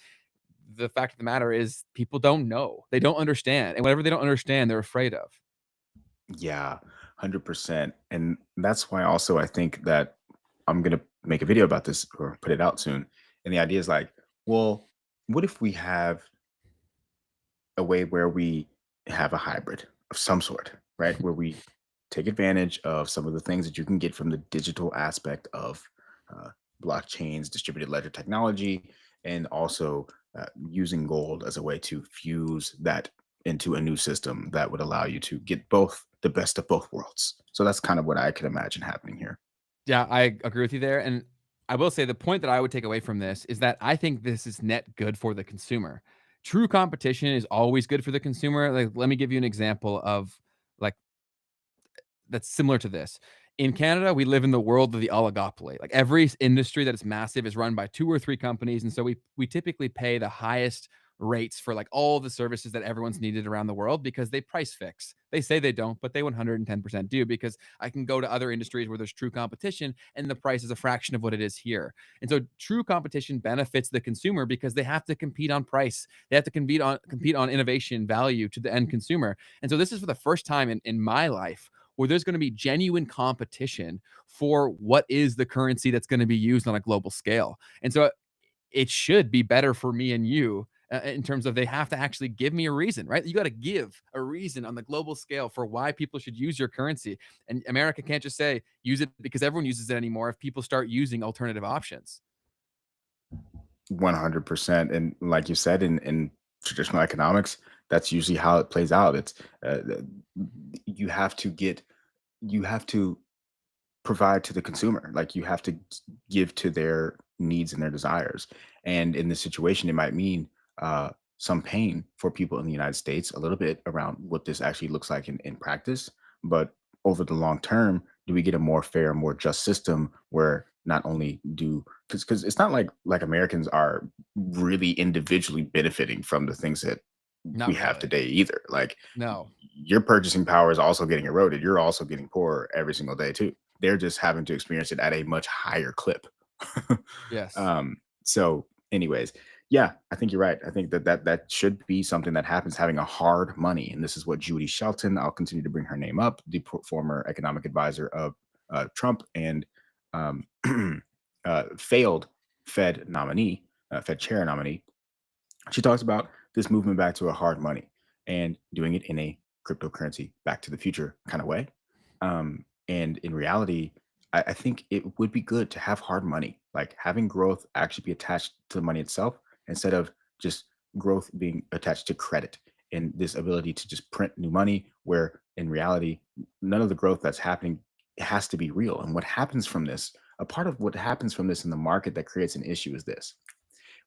the fact of the matter is people don't know. They don't understand. And whatever they don't understand, they're afraid of. Yeah, 100%. And that's why also I think that I'm going to make a video about this or put it out soon. And the idea is like, well, what if we have a way where we have a hybrid of some sort, right? Where we take advantage of some of the things that you can get from the digital aspect of uh, blockchains, distributed ledger technology, and also using gold as a way to fuse that into a new system that would allow you to get both the best of both worlds. So that's kind of what I could imagine happening here. Yeah, I agree with you there. And I will say the point that I would take away from this is that I think this is net good for the consumer. True competition is always good for the consumer. Like, let me give you an example of like that's similar to this. In Canada, we live in the world of the oligopoly. Like every industry that is massive is run by two or three companies, and so we typically pay the highest rates for like all the services that everyone's needed around the world because they price fix. They say they don't, but they 110% do because I can go to other industries where there's true competition and the price is a fraction of what it is here. And so true competition benefits the consumer because they have to compete on price. They have to compete on innovation value to the end consumer. And so this is for the first time in my life where there's going to be genuine competition for what is the currency that's going to be used on a global scale. And so it should be better for me and you in terms of they have to actually give me a reason, right? You got to give a reason on the global scale for why people should use your currency. And America can't just say use it because everyone uses it anymore if people start using alternative options. 100%. And like you said, in traditional economics, that's usually how it plays out. It's you have to get, you have to provide to the consumer. Like you have to give to their needs and their desires. And in this situation, it might mean some pain for people in the United States, a little bit around what this actually looks like in practice. But over the long term, do we get a more fair, more just system where not only do, because it's not like Americans are really individually benefiting from the things that we Not have really. today either. Like No. your purchasing power is also getting eroded. You're also getting poorer every single day too. They're just having to experience it at a much higher clip. Yes. So, anyways, yeah, I think you're right. I think that should be something that happens, having a hard money, and this is what Judy Shelton. I'll continue to bring her name up, the former economic advisor of Trump and um, failed Fed nominee, Fed chair nominee. She talks about this movement back to a hard money and doing it in a cryptocurrency back to the future kind of way. And in reality, I think it would be good to have hard money, like having growth actually be attached to the money itself instead of just growth being attached to credit and this ability to just print new money, where in reality, none of the growth that's happening has to be real. And what happens from this, a part of what happens from this in the market that creates an issue is this: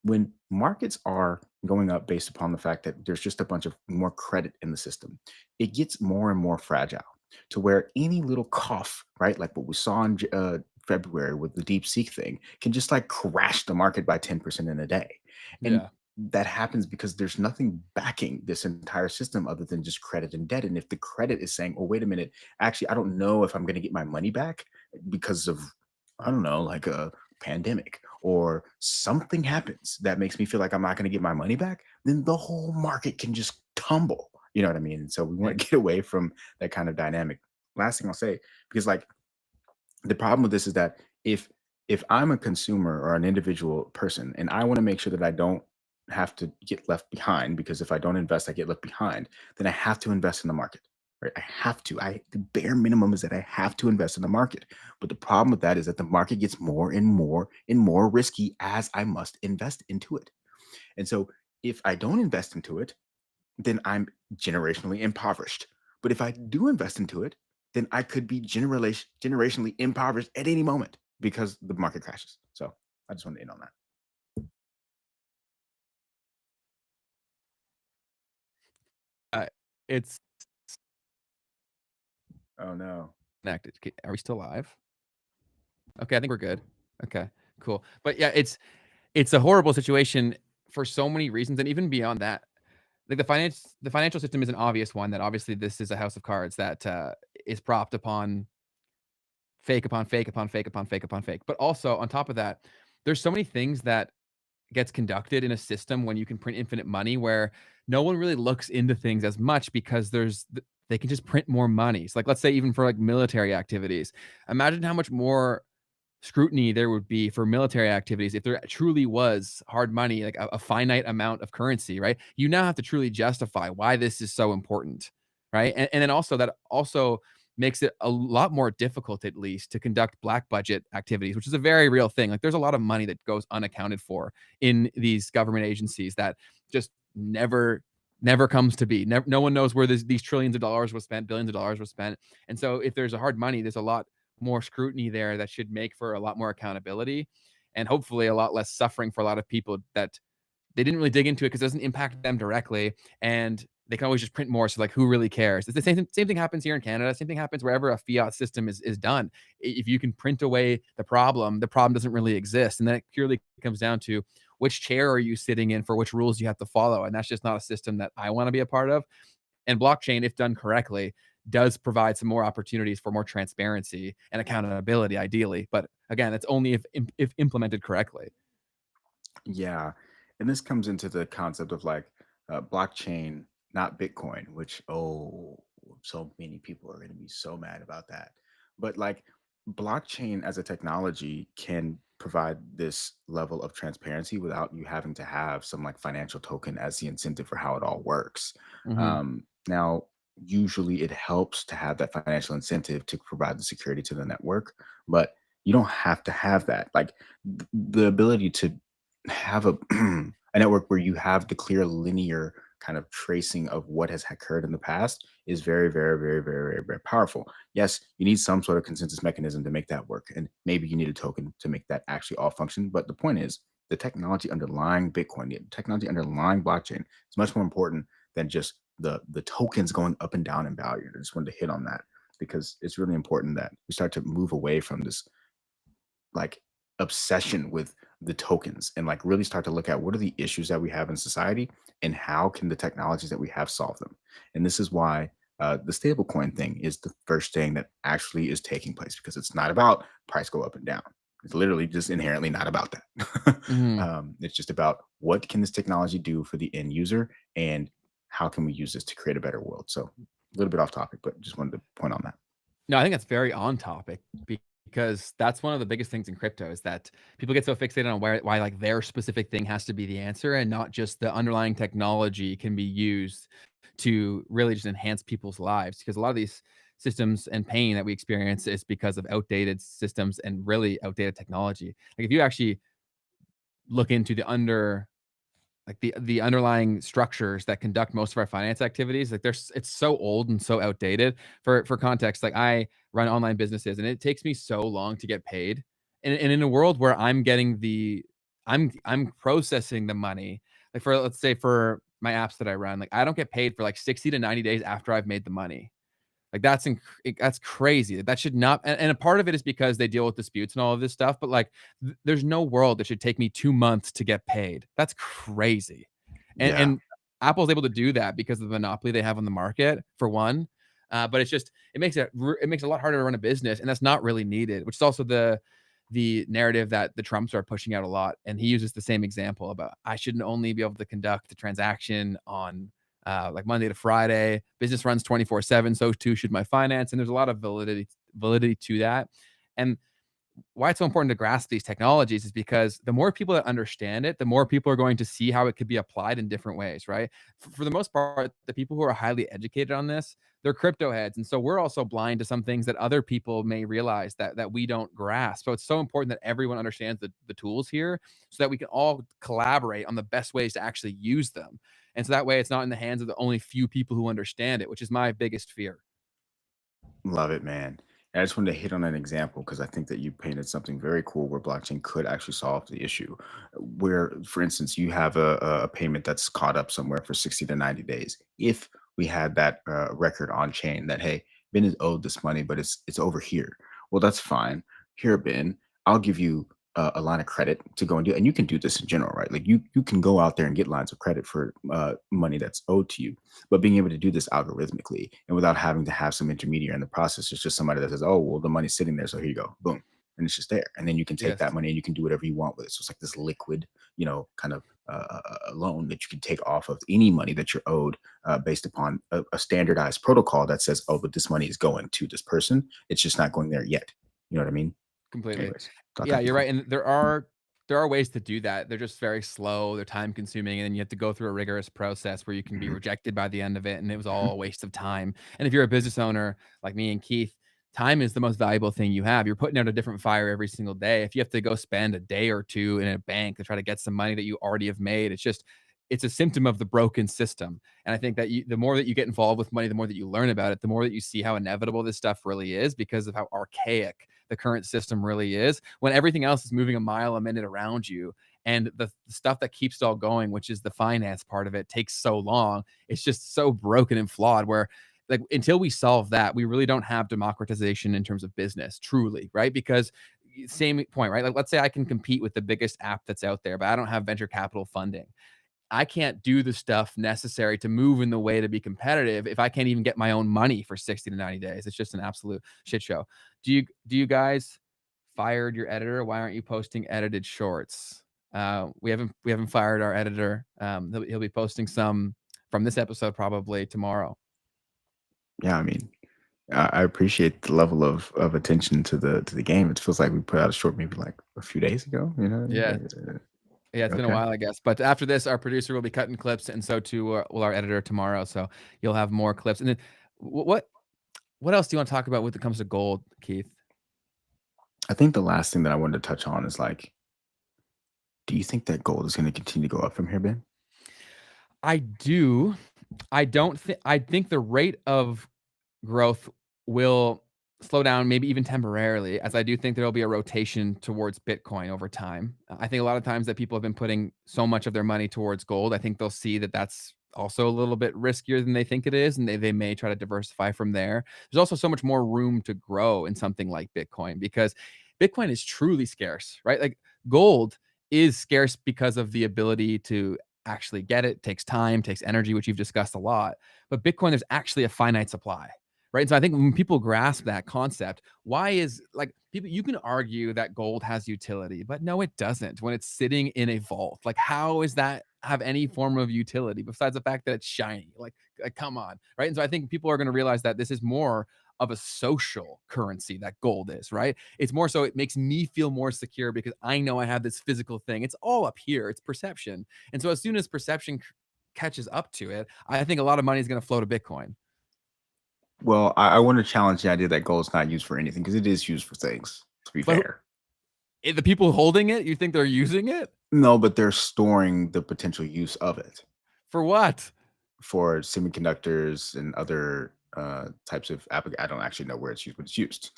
when markets are going up based upon the fact that there's just a bunch of more credit in the system, it gets more and more fragile to where any little cough, right? Like what we saw in February with the DeepSeek thing can just like crash the market by 10% in a day. And Yeah. that happens because there's nothing backing this entire system other than just credit and debt. And if the credit is saying, oh, wait a minute, actually, I don't know if I'm going to get my money back because of, I don't know, like a pandemic or something happens that makes me feel like I'm not going to get my money back, then the whole market can just tumble. You know what I mean? And so we want to get away from that kind of dynamic. Last thing I'll say, because like the problem with this is that if I'm a consumer or an individual person and I want to make sure that I don't have to get left behind, because if I don't invest, I get left behind, then I have to invest in the market. Right. I have to. The bare minimum is that I have to invest in the market. But the problem with that is that the market gets more and more and more risky as I must invest into it. And so if I don't invest into it, then I'm generationally impoverished. But if I do invest into it, then I could be generationally impoverished at any moment because the market crashes. So I just wanted to end on that. It's Oh no. connected. Are we still live? Okay, I think we're good. Okay, cool. But yeah, it's a horrible situation for so many reasons, and even beyond that, like the financial system is an obvious one. That obviously this is a house of cards that is propped upon fake upon fake upon fake upon fake upon fake. But also on top of that, there's so many things that gets conducted in a system when you can print infinite money where no one really looks into things as much because they can just print more money. So like let's say even for like military activities, imagine how much more scrutiny there would be for military activities if there truly was hard money, like a finite amount of currency, right? You now have to truly justify why this is so important, right? And then also that also makes it a lot more difficult, at least, to conduct black budget activities, which is a very real thing. Like there's a lot of money that goes unaccounted for in these government agencies that just never comes to be. No one knows where these trillions of dollars was spent, billions of dollars was spent. And so if there's a hard money, there's a lot more scrutiny there that should make for a lot more accountability and hopefully a lot less suffering for a lot of people that they didn't really dig into it because it doesn't impact them directly. And they can always just print more. So like, who really cares? It's the same thing happens here in Canada. Same thing happens wherever a fiat system is done. If you can print away the problem doesn't really exist. And then it purely comes down to which chair are you sitting in for which rules you have to follow. And that's just not a system that I want to be a part of. And blockchain, if done correctly, does provide some more opportunities for more transparency and accountability, ideally. But again, it's only if implemented correctly. Yeah. And this comes into the concept of like blockchain, not Bitcoin, which, oh, so many people are going to be so mad about that. But like blockchain as a technology can provide this level of transparency without you having to have some like financial token as the incentive for how it all works. Hmm. Now, usually it helps to have that financial incentive to provide the security to the network, but you don't have to have that. Like the ability to have a a network where you have the clear linear kind of tracing of what has occurred in the past is very, very, very, very, very, very powerful. Yes, you need some sort of consensus mechanism to make that work, and maybe you need a token to make that actually all function. But the point is, the technology underlying Bitcoin, the technology underlying blockchain, is much more important than just the tokens going up and down in value. I just wanted to hit on that because it's really important that we start to move away from this like obsession with the tokens and like really start to look at what are the issues that we have in society and how can the technologies that we have solve them. And this is why the stablecoin thing is the first thing that actually is taking place, because it's not about price go up and down. It's literally just inherently not about that. Hmm. It's just about what can this technology do for the end user and how can we use this to create a better world. So a little bit off topic, but just wanted to point on that. No, I think that's very on topic because that's one of the biggest things in crypto is that people get so fixated on why like their specific thing has to be the answer and not just the underlying technology can be used to really just enhance people's lives. Because a lot of these systems and pain that we experience is because of outdated systems and really outdated technology. Like if you actually look into the underlying structures that conduct most of our finance activities, like it's so old and so outdated. For context, like I run online businesses and it takes me so long to get paid. And in a world where I'm processing the money, like for let's say for my apps that I run, like I don't get paid for like 60 to 90 days after I've made the money. Like that's crazy. That should not. And a part of it is because they deal with disputes and all of this stuff. But like, there's no world that should take me 2 months to get paid. That's crazy. Yeah. And Apple's able to do that because of the monopoly they have on the market, for one. But it makes it a lot harder to run a business, and that's not really needed. Which is also the narrative that the Trumps are pushing out a lot. And he uses the same example about I shouldn't only be able to conduct the transaction on like Monday to Friday. Business runs 24/7, so too should my finance. And there's a lot of validity to that. And why it's so important to grasp these technologies is because the more people that understand it, the more people are going to see how it could be applied in different ways, right? For the most part, the people who are highly educated on this, they're crypto heads. And so we're also blind to some things that other people may realize that we don't grasp. So it's so important that everyone understands the tools here so that we can all collaborate on the best ways to actually use them. And so that way it's not in the hands of the only few people who understand it, which is my biggest fear. Love it, man. And I just wanted to hit on an example because I think that you painted something very cool where blockchain could actually solve the issue. Where, for instance, you have a payment that's caught up somewhere for 60 to 90 days. If we had that record on chain that, hey, Ben is owed this money, but it's over here. Well, that's fine. Here, Ben, I'll give you a line of credit to go and do, and you can do this in general, right? Like you can go out there and get lines of credit for money that's owed to you, but being able to do this algorithmically and without having to have some intermediary in the process, it's just somebody that says, oh, well, the money's sitting there, so here you go, boom, and it's just there, and then you can take Yes. that money and you can do whatever you want with it. So it's like this liquid, kind of loan that you can take off of any money that you're owed based upon a standardized protocol that says, oh, but this money is going to this person. It's just not going there yet. You know what I mean? Completely. Anyways, thought Yeah, that'd be you're cool. right. And there are ways to do that. They're just very slow, they're time consuming, and then you have to go through a rigorous process where you can be Mhm. rejected by the end of it, and it was all a waste of time. And if you're a business owner like me and Keith, time is the most valuable thing you have. You're putting out a different fire every single day. If you have to go spend a day or two in a bank to try to get some money that you already have made, it's a symptom of the broken system. And I think that the more that you get involved with money, the more that you learn about it, the more that you see how inevitable this stuff really is because of how archaic the current system really is when everything else is moving a mile a minute around you. And the stuff that keeps it all going, which is the finance part of it, takes so long. It's just so broken and flawed where like until we solve that, we really don't have democratization in terms of business, truly, right? Because same point, right? Like let's say I can compete with the biggest app that's out there, but I don't have venture capital funding. I can't do the stuff necessary to move in the way to be competitive if I can't even get my own money for 60 to 90 days. It's just an absolute shit show. Do you guys fired your editor? Why aren't you posting edited shorts? We haven't fired our editor. He'll be posting some from this episode probably tomorrow. Yeah, I mean, I appreciate the level of attention to the game. It feels like we put out a short maybe like a few days ago. You know? Yeah. Yeah, it's been a Okay. while, I guess. But after this, our producer will be cutting clips, and so too will our editor tomorrow. So you'll have more clips. And then what else do you want to talk about when it comes to gold, Keith? I think the last thing that I wanted to touch on is like, do you think that gold is going to continue to go up from here, Ben? I do. I think the rate of growth will slow down, maybe even temporarily, as I do think there'll be a rotation towards Bitcoin over time. I think a lot of times that people have been putting so much of their money towards gold, I think they'll see that that's also a little bit riskier than they think it is, and they may try to diversify from there. There's also so much more room to grow in something like Bitcoin because Bitcoin is truly scarce, right? Like gold is scarce because of the ability to actually get it. Takes time, takes energy, which you've discussed a lot. But Bitcoin, there's actually a finite supply, right? So I think when people grasp that concept, why is like people, you can argue that gold has utility, but no, it doesn't when it's sitting in a vault. Like, how is that have any form of utility besides the fact that it's shiny? Like come on, right? And so I think people are going to realize that this is more of a social currency that gold is, right? It's more so it makes me feel more secure because I know I have this physical thing. It's all up here, it's perception. And so as soon as perception catches up to it, I think a lot of money is going to flow to Bitcoin. Well, I want to challenge the idea that gold is not used for anything because it is used for things. To be But fair, the people holding it, you think they're using it no, but they're storing the potential use of it for what? for semiconductors and other types of I don't actually know where it's used, but it's used.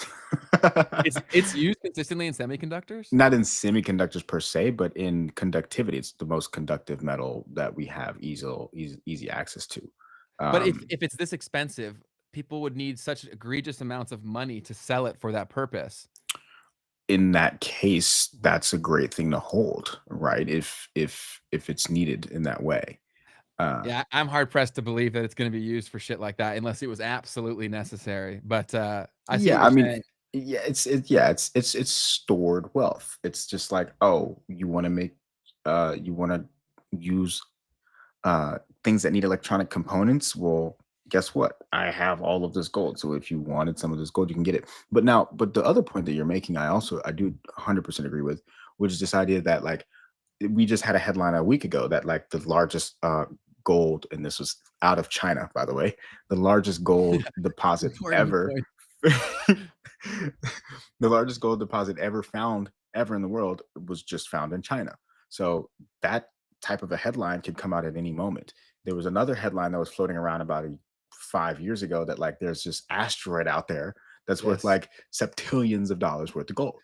It's used consistently in semiconductors. Not in semiconductors per se, but in conductivity. It's the most conductive metal that we have easy access to. But if Um, if it's this expensive, people would need such egregious amounts of money to sell it for that purpose. In that case, that's a great thing to hold, right? If it's needed in that way. Yeah, I'm hard pressed to believe that it's going to be used for shit like that unless it was absolutely necessary. But I see what Yeah, you're I mean, saying. yeah, it's stored wealth. It's just like, oh, you want to use things that need electronic components. Well, guess what? I have all of this gold. So if you wanted some of this gold, you can get it. But the other point that you're making, I do 100% agree with, which is this idea that like we just had a headline a week ago that like the largest gold, and this was out of China, by the way, the largest gold deposit Important ever, point. the largest gold deposit ever found ever in the world was just found in China. So that type of a headline could come out at any moment. There was another headline that was floating around about 5 years ago that like there's this asteroid out there that's worth Yes. like septillions of dollars worth of gold.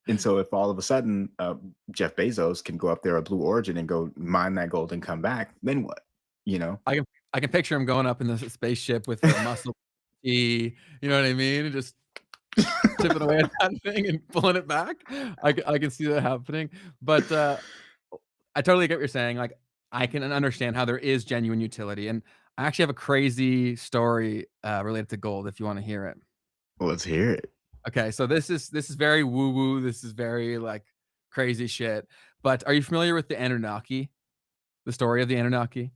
And so if all of a sudden Jeff Bezos can go up there, a Blue Origin, and go mine that gold and come back, then what? You know? I can picture him going up in the spaceship with a muscle T, you know what I mean? And just chipping away at that thing and pulling it back. I can see that happening. But I totally get what you're saying. Like, I can understand how there is genuine utility. And I actually have a crazy story related to gold if you want to hear it. Let's hear it. Okay, so this is very woo-woo. This is very like crazy shit. But are you familiar with the Anunnaki? The story of the Anunnaki?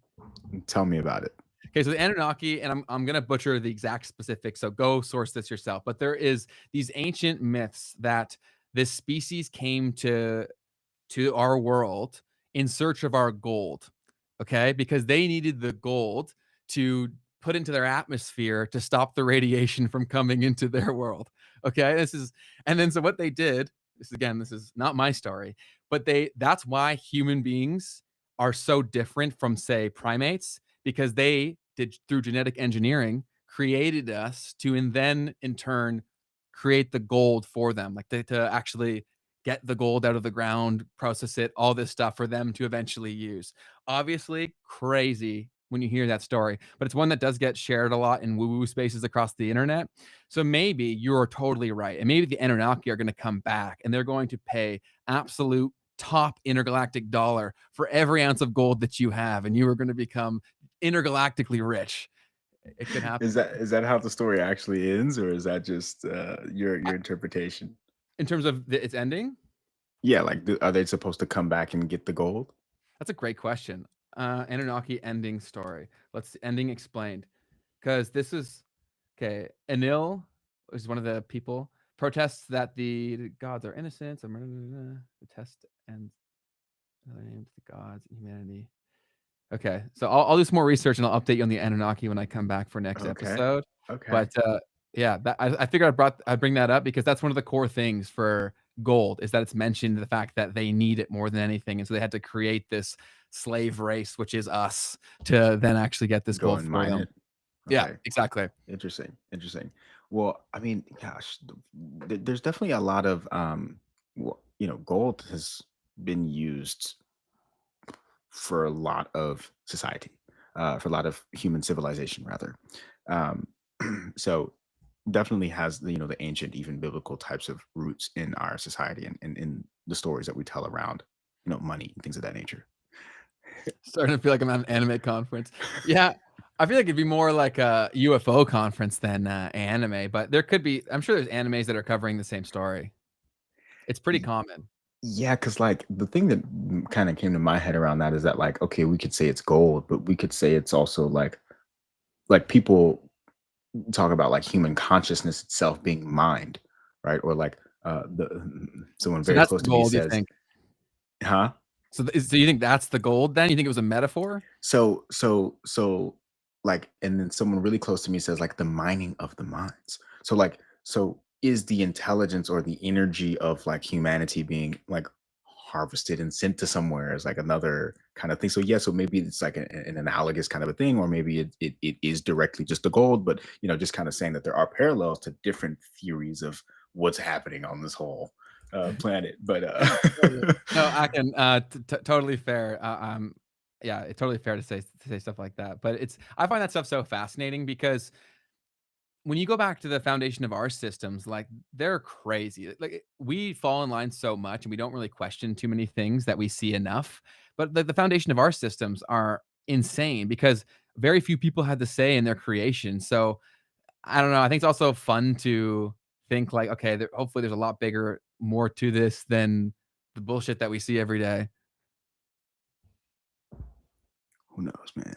Tell me about it. Okay, so the Anunnaki, and I'm gonna butcher the exact specifics, so go source this yourself. But there is these ancient myths that this species came to our world in search of our gold. Okay, because they needed the gold to put into their atmosphere to stop the radiation from coming into their world. Okay, and then so what they did. This is not my story, but that's why human beings are so different from say primates because they did through genetic engineering created us to and then in turn create the gold for them like to actually get the gold out of the ground, process it, all this stuff for them to eventually use. Obviously crazy when you hear that story, but it's one that does get shared a lot in woo-woo spaces across the internet. So maybe you're totally right, and maybe the Anunnaki are going to come back and they're going to pay absolute top intergalactic dollar for every ounce of gold that you have, and you are going to become intergalactically rich. It could happen. Is that how the story actually ends, or is that just your I- interpretation? in terms of its ending, Yeah, like are they supposed to come back and get the gold? that's a great question. Anunnaki ending story. Let's ending explained, because this is okay. Enil is one of the people protests that the gods are innocent. The test ends. Another name to the gods and humanity. Okay, so I'll do some more research and I'll update you on the Anunnaki when I come back for next Okay. episode. Okay. But yeah, I figured I'd bring that up because that's one of the core things for gold is that it's mentioned the fact that they need it more than anything, and so they had to create this slave race, which is us, to then actually get this Go gold and for mine them. it. Yeah, Okay. exactly. Interesting. Interesting. Well, I mean, gosh, there's definitely a lot of gold has been used for a lot of society, for a lot of human civilization, rather. Um, so definitely has the ancient, even biblical types of roots in our society and in the stories that we tell around money and things of that nature. Starting to feel like I'm at an anime conference. Yeah, I feel like it'd be more like a UFO conference than anime, but there could be. I'm sure there's animes that are covering the same story. It's pretty common. Yeah, because like the thing that kind of came to my head around that is that like, okay, we could say it's gold, but we could say it's also like people talk about like human consciousness itself being mined, right? Or like the someone So very that's close the to me gold, you says, think? huh? So you think that's the gold then? You think it was a metaphor? So like, and then someone really close to me says like the mining of the mines. So like, so is the intelligence or the energy of like humanity being like harvested and sent to somewhere as like another kind of thing? So yeah, so maybe it's like an analogous kind of a thing, or maybe it is directly just the gold, but just kind of saying that there are parallels to different theories of what's happening on this whole planet. But Totally. No, I can totally fair. Yeah, it's totally fair to say stuff like that. But I find that stuff so fascinating because when you go back to the foundation of our systems, like, they're crazy. Like, we fall in line so much, and we don't really question too many things that we see enough. But the foundation of our systems are insane because very few people had the say in their creation. So I don't know. I think it's also fun to think like, okay, hopefully there's a lot bigger, more to this than the bullshit that we see every day. Who knows, man?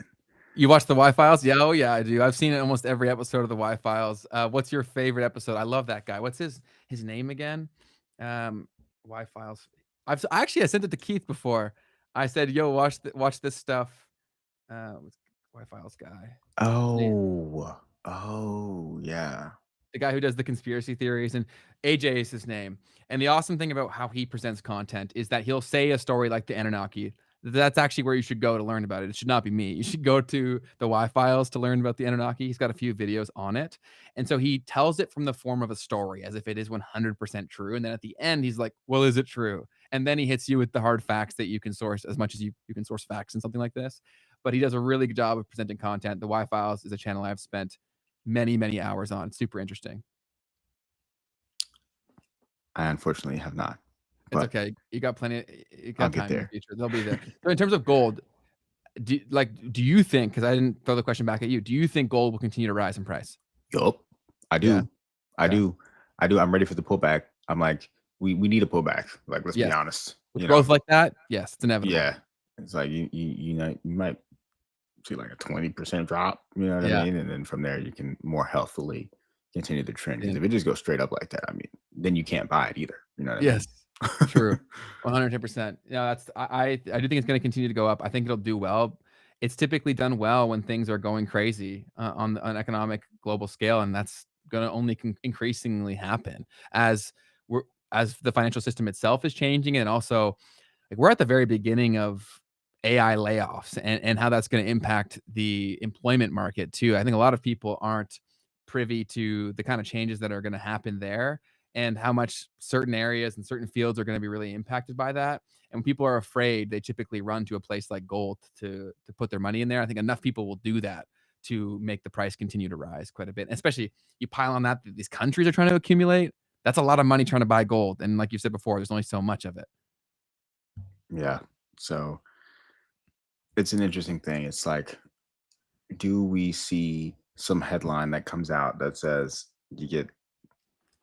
You watch the Y Files? Yeah, oh yeah, I do. I've seen almost every episode of the Y Files. What's your favorite episode? I love that guy. What's his name again? Y Files. I sent it to Keith before. I said, "Yo, watch this stuff." Y Files guy. His name. Oh, yeah. The guy who does the conspiracy theories, and AJ is his name. And the awesome thing about how he presents content is that he'll say a story like the Anunnaki. That's actually where you should go to learn about it. It should not be me. You should go to the Y Files to learn about the Anunnaki. He's got a few videos on it. And so he tells it from the form of a story as if it is 100% true. And then at the end, he's like, well, is it true? And then he hits you with the hard facts that you can source as much as you can source facts in something like this. But he does a really good job of presenting content. The Y Files is a channel I've spent many, many hours on. It's super interesting. I unfortunately have not. It's But okay. You got I'll time get in the there. future. They'll be there. So in terms of gold, do you think, because I didn't throw the question back at you, do you think gold will continue to rise in price? Yup. I Yeah. do. I Okay. do. I do. I'm ready for the pullback. I'm like, we need a pullback. Like, let's be Yes. honest. With You growth know? like that, yes, it's inevitable. Yeah. It's like you know, you might see like a 20% drop, you know what I Yeah. mean? And then from there you can more healthily continue the trend. Because Yeah. if it just goes straight up like that, I mean, then you can't buy it either. You know what I Yes. mean? True. 110%. Yeah, that's I do think it's gonna continue to go up. I think it'll do well. It's typically done well when things are going crazy, on an economic global scale, and that's gonna only increasingly happen as we're as the financial system itself is changing, and also, like, we're at the very beginning of AI layoffs and how that's gonna impact the employment market too. I think a lot of people aren't privy to the kind of changes that are gonna happen there and how much certain areas and certain fields are gonna be really impacted by that. And when people are afraid, they typically run to a place like gold to put their money in there. I think enough people will do that to make the price continue to rise quite a bit. Especially you pile on that these countries are trying to accumulate. That's a lot of money trying to buy gold. And like you said before, there's only so much of it. Yeah. So it's an interesting thing. It's like, do we see some headline that comes out that says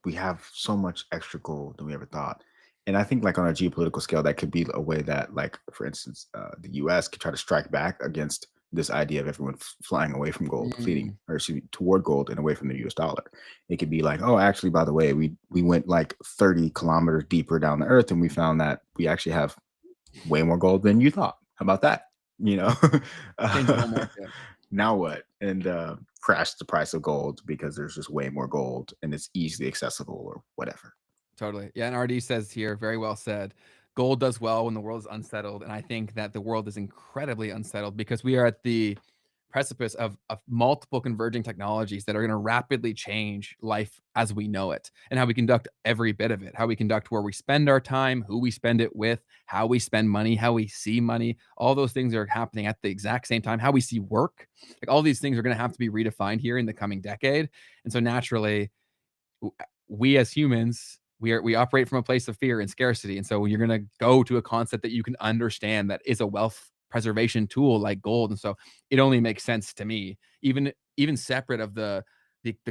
we have so much extra gold than we ever thought? And I think like on a geopolitical scale, that could be a way that, like, for instance, the US could try to strike back against this idea of everyone flying away from gold, Mm, toward gold and away from the US dollar. It could be like, oh, actually, by the way, we went like 30 kilometers deeper down the earth and we found that we actually have way more gold than you thought. How about that? You know, change the whole market. now what? And crash the price of gold because there's just way more gold and it's easily accessible or whatever. Totally. Yeah, and RD says here, very well said. Gold does well when the world is unsettled, and I think that the world is incredibly unsettled because we are at the precipice of multiple converging technologies that are going to rapidly change life as we know it and how we conduct every bit of it, how we conduct where we spend our time, who we spend it with, how we spend money, how we see money. All those things are happening at the exact same time. How we see work, like all these things are going to have to be redefined here in the coming decade. And so naturally, we as humans we operate from a place of fear and scarcity, and so when you're going to go to a concept that you can understand that is a wealth preservation tool like gold, and so it only makes sense to me, even separate of the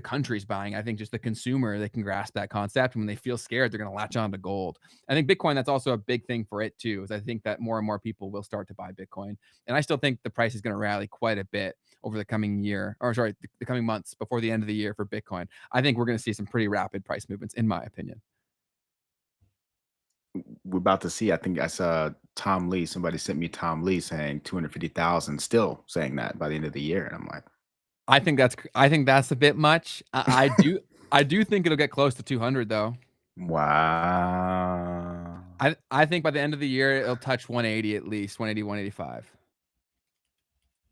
countries buying. I think just the consumer, they can grasp that concept, and when they feel scared, they're going to latch on to gold. I think Bitcoin, that's also a big thing for it too, is I think that more and more people will start to buy Bitcoin, and I still think the price is going to rally quite a bit over the coming year, or sorry, the coming months before the end of the year for Bitcoin. I think we're going to see some pretty rapid price movements, in my opinion. We're about to see. I think I saw Tom Lee. Somebody sent me Tom Lee saying 250,000, still saying that by the end of the year. And I'm like, I think that's a bit much. I do think it'll get close to 200 though. wow. I think by the end of the year it'll touch 180 at least, 180, 185.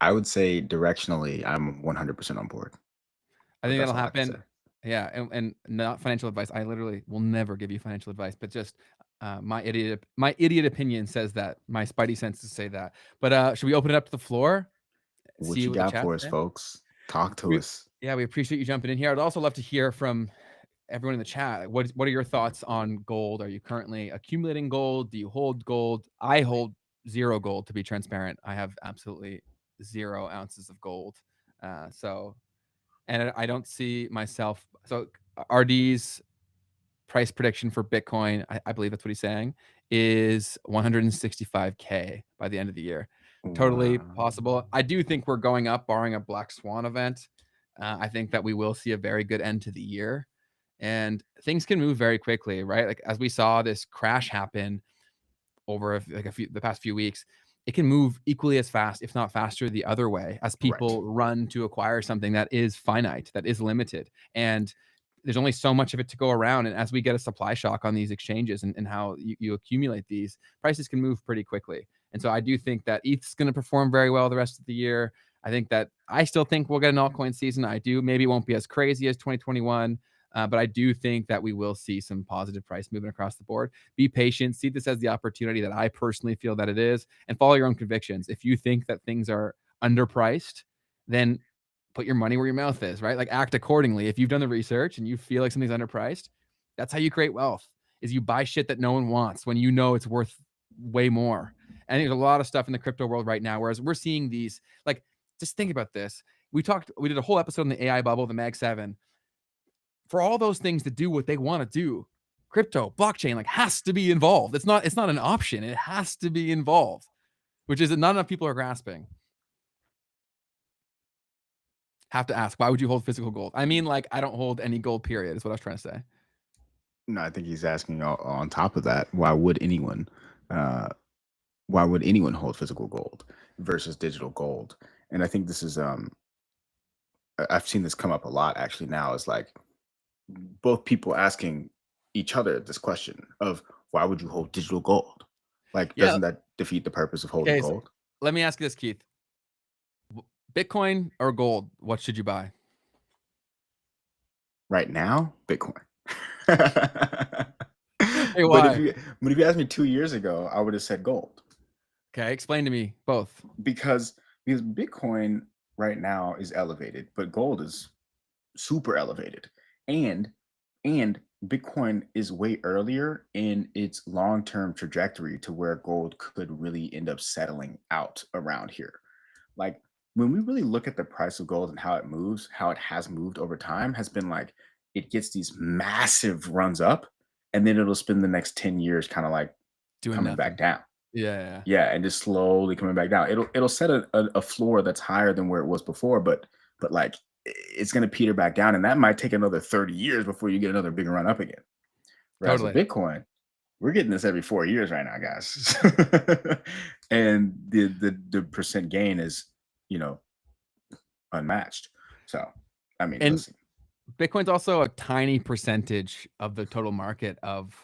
I would say directionally, I'm 100% on board. I But think that's that'll all I can say. happen. Yeah, and not financial advice. I literally will never give you financial advice, but just my idiot opinion says that. My spidey senses say that. But should we open it up to the floor? What See you what the got chat's for us, saying? folks? Talk to We us. Yeah, we appreciate you jumping in here. I'd also love to hear from everyone in the chat. What are your thoughts on gold? Are you currently accumulating gold? Do you hold gold? I hold zero gold, to be transparent. I have absolutely 0 ounces of gold. So, and I don't see myself. So, RD's price prediction for Bitcoin, I believe that's what he's saying, is 165K by the end of the year. Totally Wow. possible. I do think we're going up, barring a black swan event. I think that we will see a very good end to the year, and things can move very quickly, right? Like as we saw this crash happen over the past few weeks, it can move equally as fast, if not faster, the other way as Right. people run to acquire something that is finite, that is limited. And there's only so much of it to go around. And as we get a supply shock on these exchanges and how you accumulate these, prices can move pretty quickly. And so I do think that ETH's going to perform very well the rest of the year. I still think we'll get an altcoin season. I do. Maybe it won't be as crazy as 2021. But I do think that we will see some positive price movement across the board. Be patient, see this as the opportunity that I personally feel that it is, and follow your own convictions. If you think that things are underpriced, then put your money where your mouth is, right? Like act accordingly. If you've done the research and you feel like something's underpriced, that's how you create wealth. Is you buy shit that no one wants when you know it's worth way more. And there's a lot of stuff in the crypto world right now, whereas we're seeing these, like, just think about this. We did a whole episode on the AI bubble, the Mag 7. For all those things to do what they want to do, crypto, blockchain, like has to be involved. It's not an option. It has to be involved, which is that not enough people are grasping. Have to ask, why would you hold physical gold? I mean, like, I don't hold any gold, period, is what I was trying to say. No, I think he's asking on top of that, uh, why would anyone hold physical gold versus digital gold? And I think this is I've seen this come up a lot actually now. Is like both people asking each other this question of why would you hold digital gold? Like, Yeah. doesn't that defeat the purpose of holding Okay, so gold? let me ask you this, Keith. Bitcoin or gold, what should you buy? Right now, Bitcoin. Hey, But why? if you asked me 2 years ago, I would have said gold. Okay, explain to me both. because Bitcoin right now is elevated, but gold is super elevated, and Bitcoin is way earlier in its long-term trajectory to where gold could really end up settling out around here. Like when we really look at the price of gold and how it moves, how it has moved over time has been like it gets these massive runs up and then it'll spend the next 10 years kind of like Doing coming back nothing. down. Yeah. Yeah, and just slowly coming back down. It'll set a floor that's higher than where it was before, but like it's gonna peter back down, and that might take another 30 years before you get another big run up again. Whereas with Totally. Bitcoin, we're getting this every 4 years right now, guys. And the percent gain is, you know, unmatched. So I mean, And listen, Bitcoin's also a tiny percentage of the total market of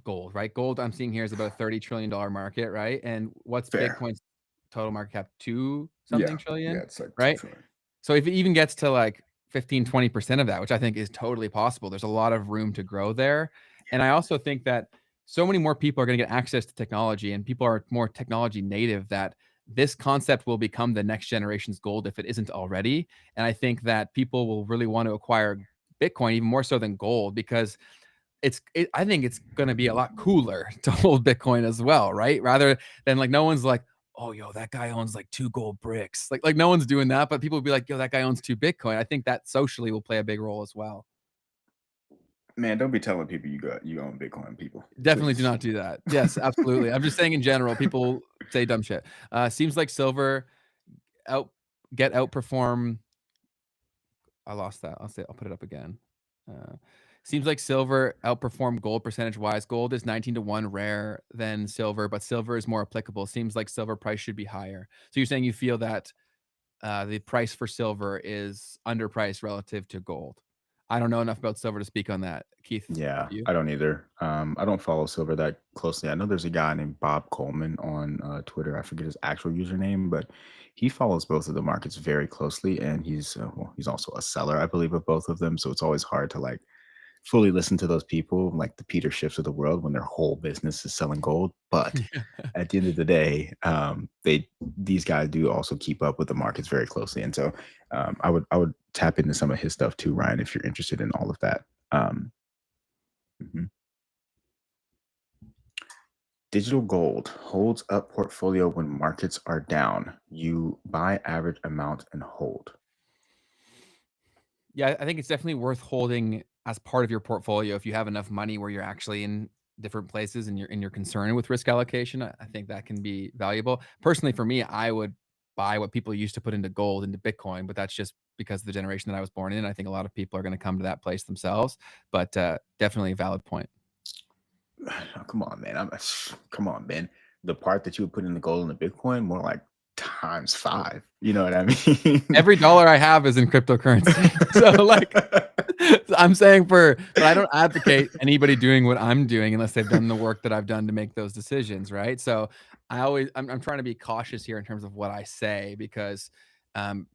gold, right? Gold I'm seeing here is about a $30 trillion market, right? And what's fair. Bitcoin's total market cap? 2 something Yeah, trillion, it's like 2 right? trillion. So if it even gets to like 15-20% of that, which I think is totally possible, there's a lot of room to grow there. And I also think that so many more people are going to get access to technology and people are more technology native that this concept will become the next generation's gold if it isn't already. And I think that people will really want to acquire Bitcoin even more so than gold because I think it's going to be a lot cooler to hold Bitcoin as well, right? Rather than like no one's like, oh, yo, that guy owns like 2 gold bricks. Like no one's doing that, but people will be like, yo, that guy owns 2 Bitcoin. I think that socially will play a big role as well. Man, don't be telling people you own Bitcoin, people. Definitely do Please. not do that. Yes, absolutely. I'm just saying in general, people say dumb shit. Seems like silver out outperform. I lost that. I'll put it up again. Uh, Seems like silver outperformed gold percentage wise. Gold is 19-1 rare than silver, but silver is more applicable. Seems like silver price should be higher. So you're saying you feel that the price for silver is underpriced relative to gold. I don't know enough about silver to speak on that. Keith, Yeah, do you? I don't either. I don't follow Silver that closely. I know there's a guy named Bob Coleman on Twitter. I forget his actual username, but he follows both of the markets very closely, and he's also a seller, I believe, of both of them. So it's always hard to like fully listen to those people like the Peter Schiffs of the world when their whole business is selling gold. But at the end of the day, these guys do also keep up with the markets very closely. And so I would tap into some of his stuff too, Ryan, if you're interested in all of that. Mhm. Digital gold holds up portfolio when markets are down. You buy average amount and hold. Yeah, I think it's definitely worth holding as part of your portfolio if you have enough money where you're actually in different places and you're concerned with risk allocation. I think that can be valuable. Personally, for me, I would buy what people used to put into gold, into Bitcoin, but that's just because of the generation that I was born in. I think a lot of people are going to come to that place themselves, but definitely a valid point. Oh, come on, man. Come on, man. The part that you would put in the gold and the Bitcoin, more like times 5. You know what I mean? Every dollar I have is in cryptocurrency. So like I'm saying but I don't advocate anybody doing what I'm doing unless they've done the work that I've done to make those decisions, right? So I'm trying to be cautious here in terms of what I say because um,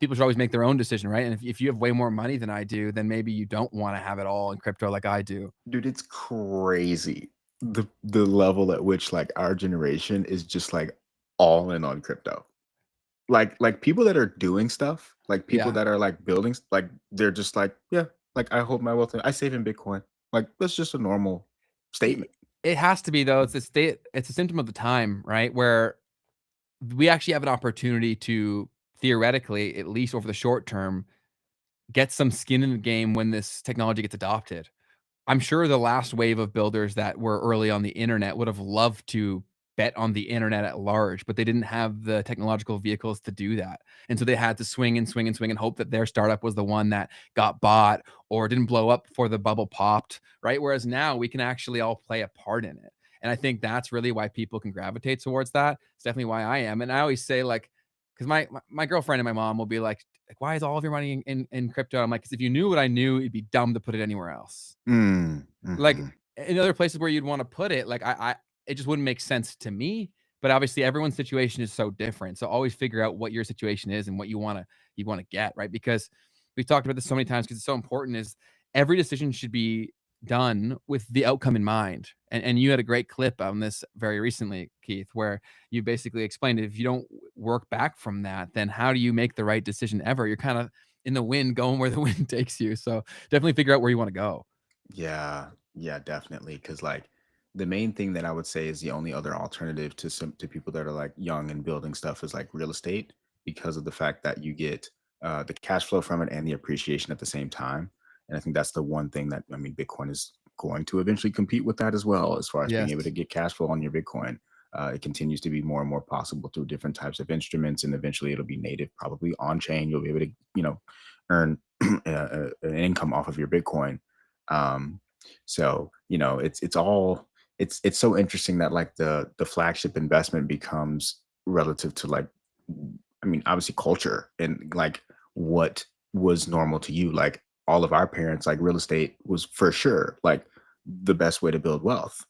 people should always make their own decision, right? And if you have way more money than I do, then maybe you don't want to have it all in crypto like I do. Dude, it's crazy the level at which like our generation is just like all in on crypto. Like people that are doing stuff, like people Yeah. that are like building, like they're just like, yeah, like I hold my wealth, I save in Bitcoin. Like that's just a normal It, statement. it has to be though. It's a symptom of the time, right? Where we actually have an opportunity to theoretically, at least over the short term, get some skin in the game when this technology gets adopted. I'm sure the last wave of builders that were early on the internet would have loved to bet on the internet at large, but they didn't have the technological vehicles to do that. And so they had to swing and swing and swing and hope that their startup was the one that got bought or didn't blow up before the bubble popped, right? Whereas now we can actually all play a part in it. And I think that's really why people can gravitate towards that. It's definitely why I am. And I always say, like, because my girlfriend and my mom will be like, why is all of your money in crypto? I'm like, because if you knew what I knew, it'd be dumb to put it anywhere else. Like, Mhm. in other places where you'd wanna put it, like, I it just wouldn't make sense to me, but obviously everyone's situation is so different, so always figure out what your situation is and what you wanna get, right? Because we've talked about this so many times because it's so important is every decision should be done with the outcome in mind, and you had a great clip on this very recently, Keith, where you basically explained if you don't work back from that, then how do you make the right decision ever? You're kinda in the wind going where the wind takes you, so definitely figure out where you wanna go. Yeah, yeah, definitely. Because like the main thing that I would say is the only other alternative to some to people that are like young and building stuff is like real estate because of the fact that you get the cash flow from it and the appreciation at the same time. And I think that's the one thing that I mean, Bitcoin is going to eventually compete with that as well, as far as being Yes. able to get cash flow on your Bitcoin. It continues to be more and more possible through different types of instruments, and eventually it'll be native, probably on chain. You'll be able to, earn an income off of your Bitcoin. Um, so it's all it's so interesting that like the flagship investment becomes relative to like I mean obviously culture and like what was normal to you. Like all of our parents, like real estate was for sure like the best way to build wealth.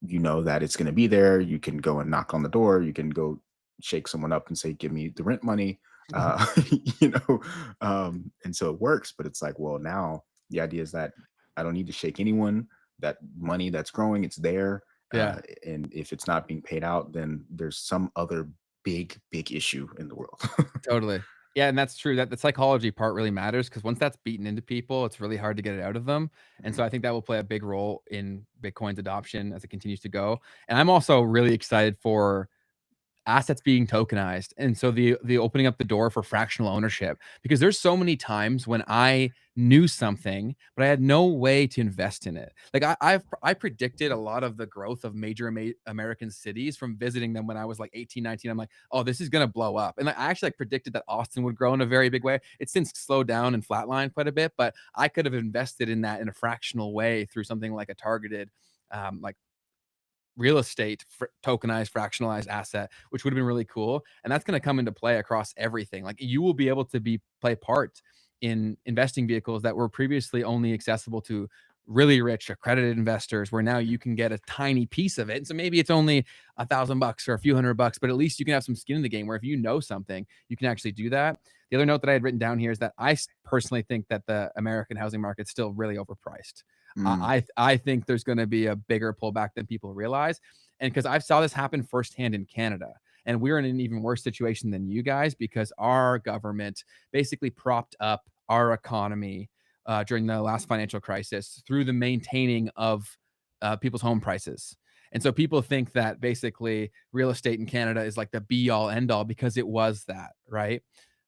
You know that it's going to be there. You can go and knock on the door. You can go shake someone up and say, "Give me the rent money." Uh, you know, and so it works. But it's like, well, now the idea is that I don't need to shake anyone. That money that's growing, it's there. Yeah, And if it's not being paid out, then there's some other big, big issue in the world. totally. Yeah, and that's true, that the psychology part really matters because once that's beaten into people, it's really hard to get it out of them, and so Mhm. I think that will play a big role in Bitcoin's adoption as it continues to go, and I'm also really excited for assets being tokenized, and so the opening up the door for fractional ownership, because there's so many times when I knew something, but I had no way to invest in it. Like I predicted a lot of the growth of major American cities from visiting them when I was like 18, 19. I'm like, oh, this is gonna blow up. And like, I actually like predicted that Austin would grow in a very big way. It's since slowed down and flatlined quite a bit, but I could have invested in that in a fractional way through something like a targeted like real estate tokenized fractionalized asset, which would have been really cool, and that's going to come into play across everything. Like you will be able to play part in investing vehicles that were previously only accessible to really rich accredited investors, where now you can get a tiny piece of it. And so maybe it's only $1,000 or a few $100, but at least you can have some skin in the game where if you know something, you can actually do that. The other note that I had written down here is that I personally think that the American housing market's still really overpriced. Mm, I think there's going to be a bigger pullback than people realize, and because I've saw this happen firsthand in Canada, and we're in an even worse situation than you guys because our government basically propped up our economy during the last financial crisis through the maintaining of people's home prices. And so people think that basically real estate in Canada is like the be all end all because it was that, right?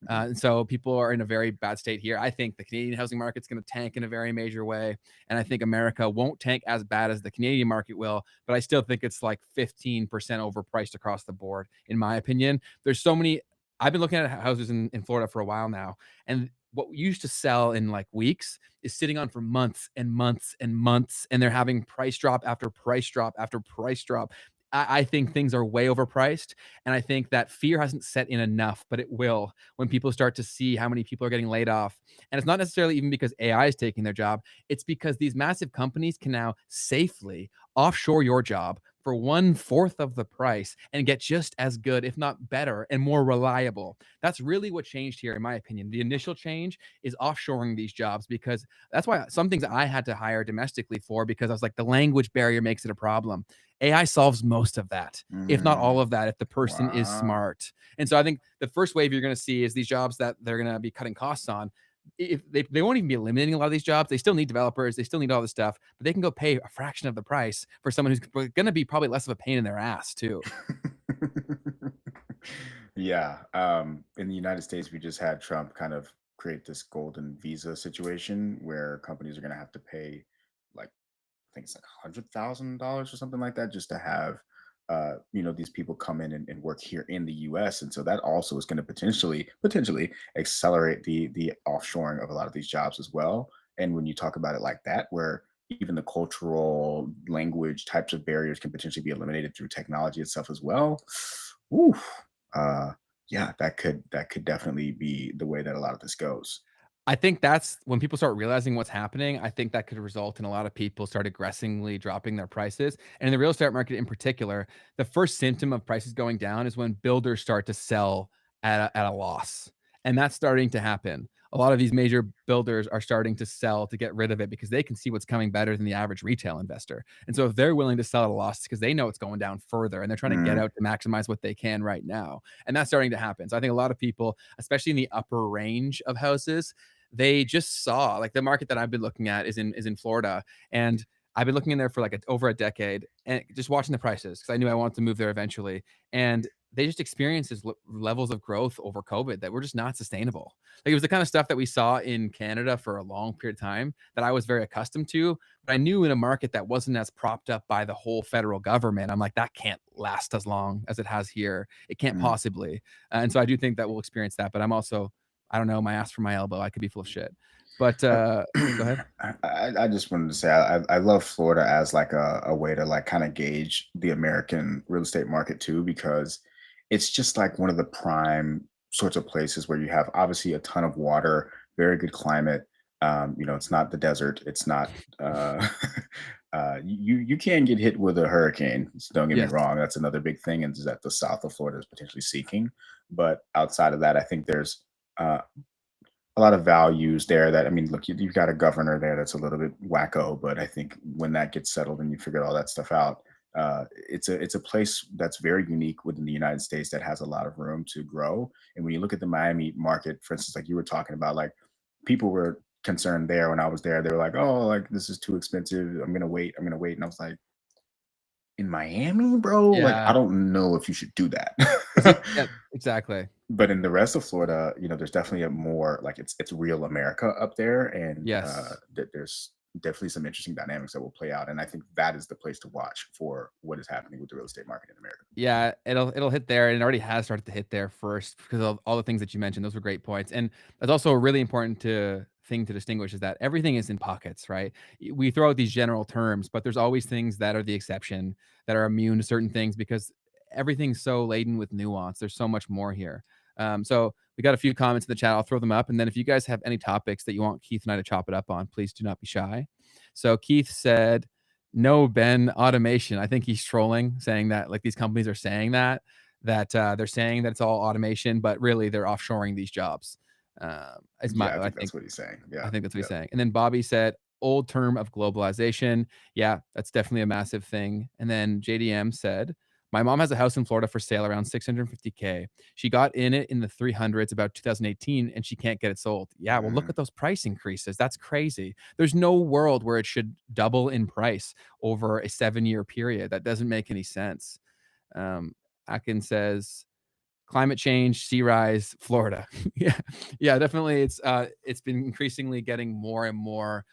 mhm. And so people are in a very bad state here. I think the Canadian housing market's going to tank in a very major way. And I think America won't tank as bad as the Canadian market will, but I still think it's like 15% overpriced across the board, in my opinion. There's so many. I've been looking at houses in Florida for a while now, and what used to sell in like weeks is sitting on for months and months and months, and they're having price drop after price drop after price drop. I think things are way overpriced, and I think that fear hasn't set in enough, but it will when people start to see how many people are getting laid off. And it's not necessarily even because AI is taking their job, it's because these massive companies can now safely offshore your job for 1/4 of the price and get just as good, if not better, and more reliable. That's really what changed here, in my opinion. The initial change is offshoring these jobs because that's why some things I had to hire domestically for because I was like, the language barrier makes it a problem. AI solves most of that, if not all Mm, of that, if the person is wow. smart. And so I think the first wave you're going to see is these jobs that they're going to be cutting costs on. If they won't even be eliminating a lot of these jobs, they still need developers, they still need all this stuff, but they can go pay a fraction of the price for someone who's going to be probably less of a pain in their ass too. Yeah. In the United States, we just had Trump kind of create this golden visa situation where companies are going to have to pay, like, I think it's like $100,000 or something like that, just to have, these people come in and work here in the U.S. And so that also is going to potentially accelerate the offshoring of a lot of these jobs as well. And when you talk about it like that, where even the cultural language types of barriers can potentially be eliminated through technology itself as well. Ooh, uh, yeah, that could definitely be the way that a lot of this goes. I think that's when people start realizing what's happening. I think that could result in a lot of people start aggressively dropping their prices. And in the real estate market in particular, the first symptom of prices going down is when builders start to sell at a loss. And that's starting to happen. A lot of these major builders are starting to sell to get rid of it because they can see what's coming better than the average retail investor. And so if they're willing to sell at a loss because they know it's going down further and they're trying to get Mm, out to maximize what they can right now. And that's starting to happen. So I think a lot of people, especially in the upper range of houses, they just saw like the market that I've been looking at is in Florida, and I've been looking in there for like over a decade and just watching the prices because I knew I wanted to move there eventually. And they just experienced these levels of growth over COVID that were just not sustainable. Like it was the kind of stuff that we saw in Canada for a long period of time that I was very accustomed to. But I knew in a market that wasn't as propped up by the whole federal government, I'm like, that can't last as long as it has here. It can't mm. possibly. And so I do think that we'll experience that. But I'm also I don't know, my ass from my elbow. I could be full of shit. But Uh, go ahead. I just wanted to say I love Florida as like a way to like kind of gauge the American real estate market too, because it's just like one of the prime sorts of places where you have obviously a ton of water, very good climate. It's not the desert. It's not. You can get hit with a hurricane. So don't get me Yes. wrong. That's another big thing, and is that the south of Florida is potentially seeking. But outside of that, I think there's uh, a lot of values there that I mean, look, you've got a governor there that's a little bit wacko, but I think when that gets settled and you figure all that stuff out, it's a place that's very unique within the United States that has a lot of room to grow. And when you look at the Miami market, for instance, like you were talking about, like people were concerned there when I was there. They were like, "Oh, like this is too expensive. I'm gonna wait. I'm gonna wait." And I was like, "In Miami, bro? Like I Yeah. don't know if you should do Is it? that." Yeah, exactly. But in the rest of Florida, there's definitely a more like it's real America up there, and Yes. there's definitely some interesting dynamics that will play out. And I think that is the place to watch for what is happening with the real estate market in America. Yeah, it'll hit there, and it already has started to hit there first because of all the things that you mentioned. Those were great points, and that's also a really important thing to distinguish is that everything is in pockets, right? We throw out these general terms, but there's always things that are the exception that are immune to certain things because everything's so laden with nuance. There's so much more here. So we got a few comments in the chat. I'll throw them up, and then if you guys have any topics that you want Keith and I to chop it up on, please do not be shy. So Keith said no, Ben, automation. I think he's trolling, saying that like these companies are saying that they're saying that it's all automation, but really they're offshoring these jobs. Is Yeah, my I I think think that's what he's saying. I Yeah. think that's what he's Yeah. saying. And then Bobby said, old term of globalization. Yeah, that's definitely a massive thing. And then JDM said, my mom has a house in Florida for sale around 650K. She got in it in the 300s about 2018 and she can't get it sold. Yeah, well, look Mm. at those price increases. That's crazy. There's no world where it should double in price over a 7-year period. That doesn't make any sense. Akin says, climate change, sea rise, Florida. Yeah, yeah, definitely. It's been increasingly getting more and more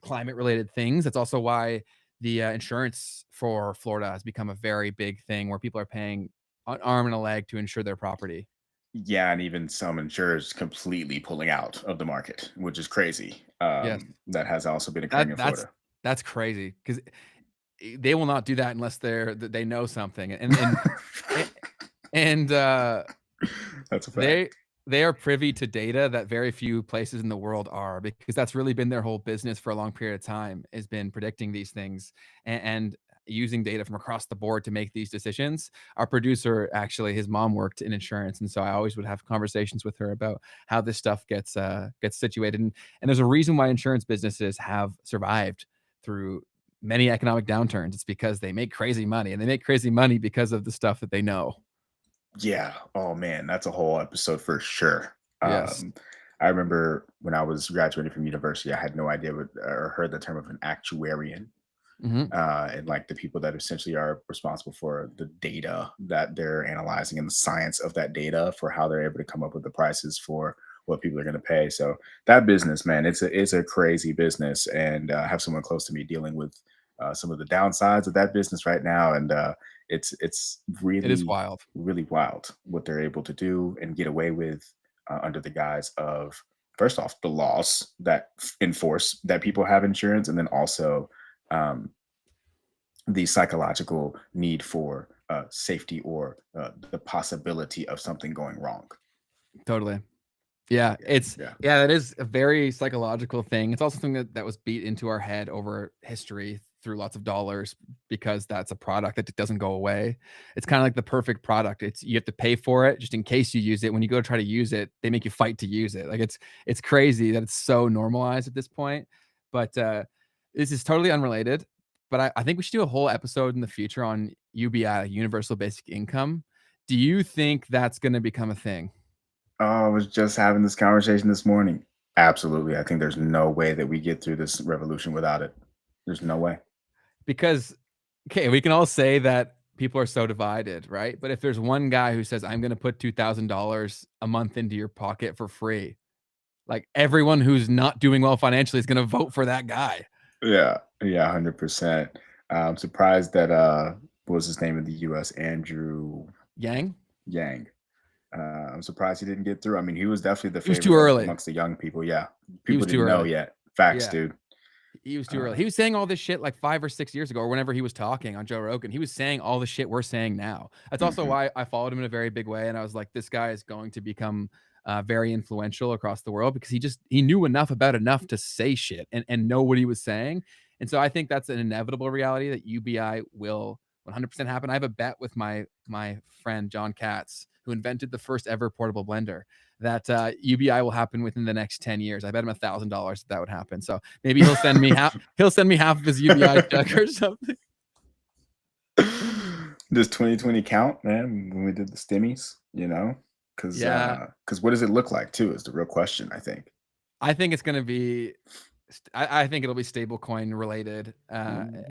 climate related things. That's also why the insurance for Florida has become a very big thing, where people are paying an arm and a leg to insure their property. Yeah, and even some insurers completely pulling out of the market, which is crazy. Yes, That has also been occurring that in that's Florida. that's crazy because they will not do that unless they know something. And That's a they fact. they are privy to data that very few places in the world are, because that's really been their whole business for a long period of time, has been predicting these things and using data from across the board to make these decisions. Our producer, actually, his mom worked in insurance, and so I always would have conversations with her about how this stuff gets situated. And there's a reason why insurance businesses have survived through many economic downturns. It's because they make crazy money, and they make crazy money because of the stuff that they know. Yeah. Oh man, that's a whole episode for sure. Yes. I remember when I was graduating from university, I had no idea what or heard the term of an actuarian. Hmm. And like the people that essentially are responsible for the data that they're analyzing and the science of that data for how they're able to come up with the prices for what people are going to pay. So that business, man, it's a crazy business, and I have someone close to me dealing with some of the downsides of that business right now, and it's It is really wild. really wild what they're able to do and get away with under the guise of, first off, the laws that enforce that people have insurance, and then also um, the psychological need for safety or the possibility of something going wrong. Totally. Yeah, Yeah, it's yeah, yeah, that is a very psychological thing. It's also something that was beat into our head over history through lots of dollars, because that's a product that doesn't go away. It's kind of like the perfect product. It's you have to pay for it just in case you use it. When you go to try to use it, they make you fight to use it. Like it's crazy that it's so normalized at this point. But this is totally unrelated. But I think we should do a whole episode in the future on UBI, universal basic income. Do you think that's going to become a thing? oh, I was just having this conversation this morning. Absolutely. I think there's no way that we get through this revolution without it. There's no way. Because okay, we can all say that people are so divided, right? But if there's one guy who says, I'm going to put $2,000 a month into your pocket for free, like everyone who's not doing well financially is going to vote for that guy. Yeah, yeah, 100%. I'm surprised that what was his name in the US, Andrew Yang? Yang. I'm surprised he didn't get through. I mean, he was definitely the He was too favorite of early. amongst the young people. Yeah, He people was too didn't know early. yet. Facts, Yeah. dude. He was too early. Uh, He was saying all this shit like 5 or 6 years ago, or whenever he was talking on Joe Rogan. He was saying all the shit we're saying now. That's also mhm. why I followed him in a very big way, and I was like, this guy is going to become very influential across the world, because he knew enough to say shit and know what he was saying. And so I think that's an inevitable reality that UBI will 100% happen. I have a bet with my friend John Katz, who invented the first ever portable blender, that UBI will happen within the next 10 years. I bet him $1,000 that would happen. So maybe he'll send me half of his UBI check or something. Does 2020 count, man? When we did the stimmies, because Yeah, what does it look like too? Is the real question, I think. I think it's gonna be. I think it'll be stablecoin related. Ooh.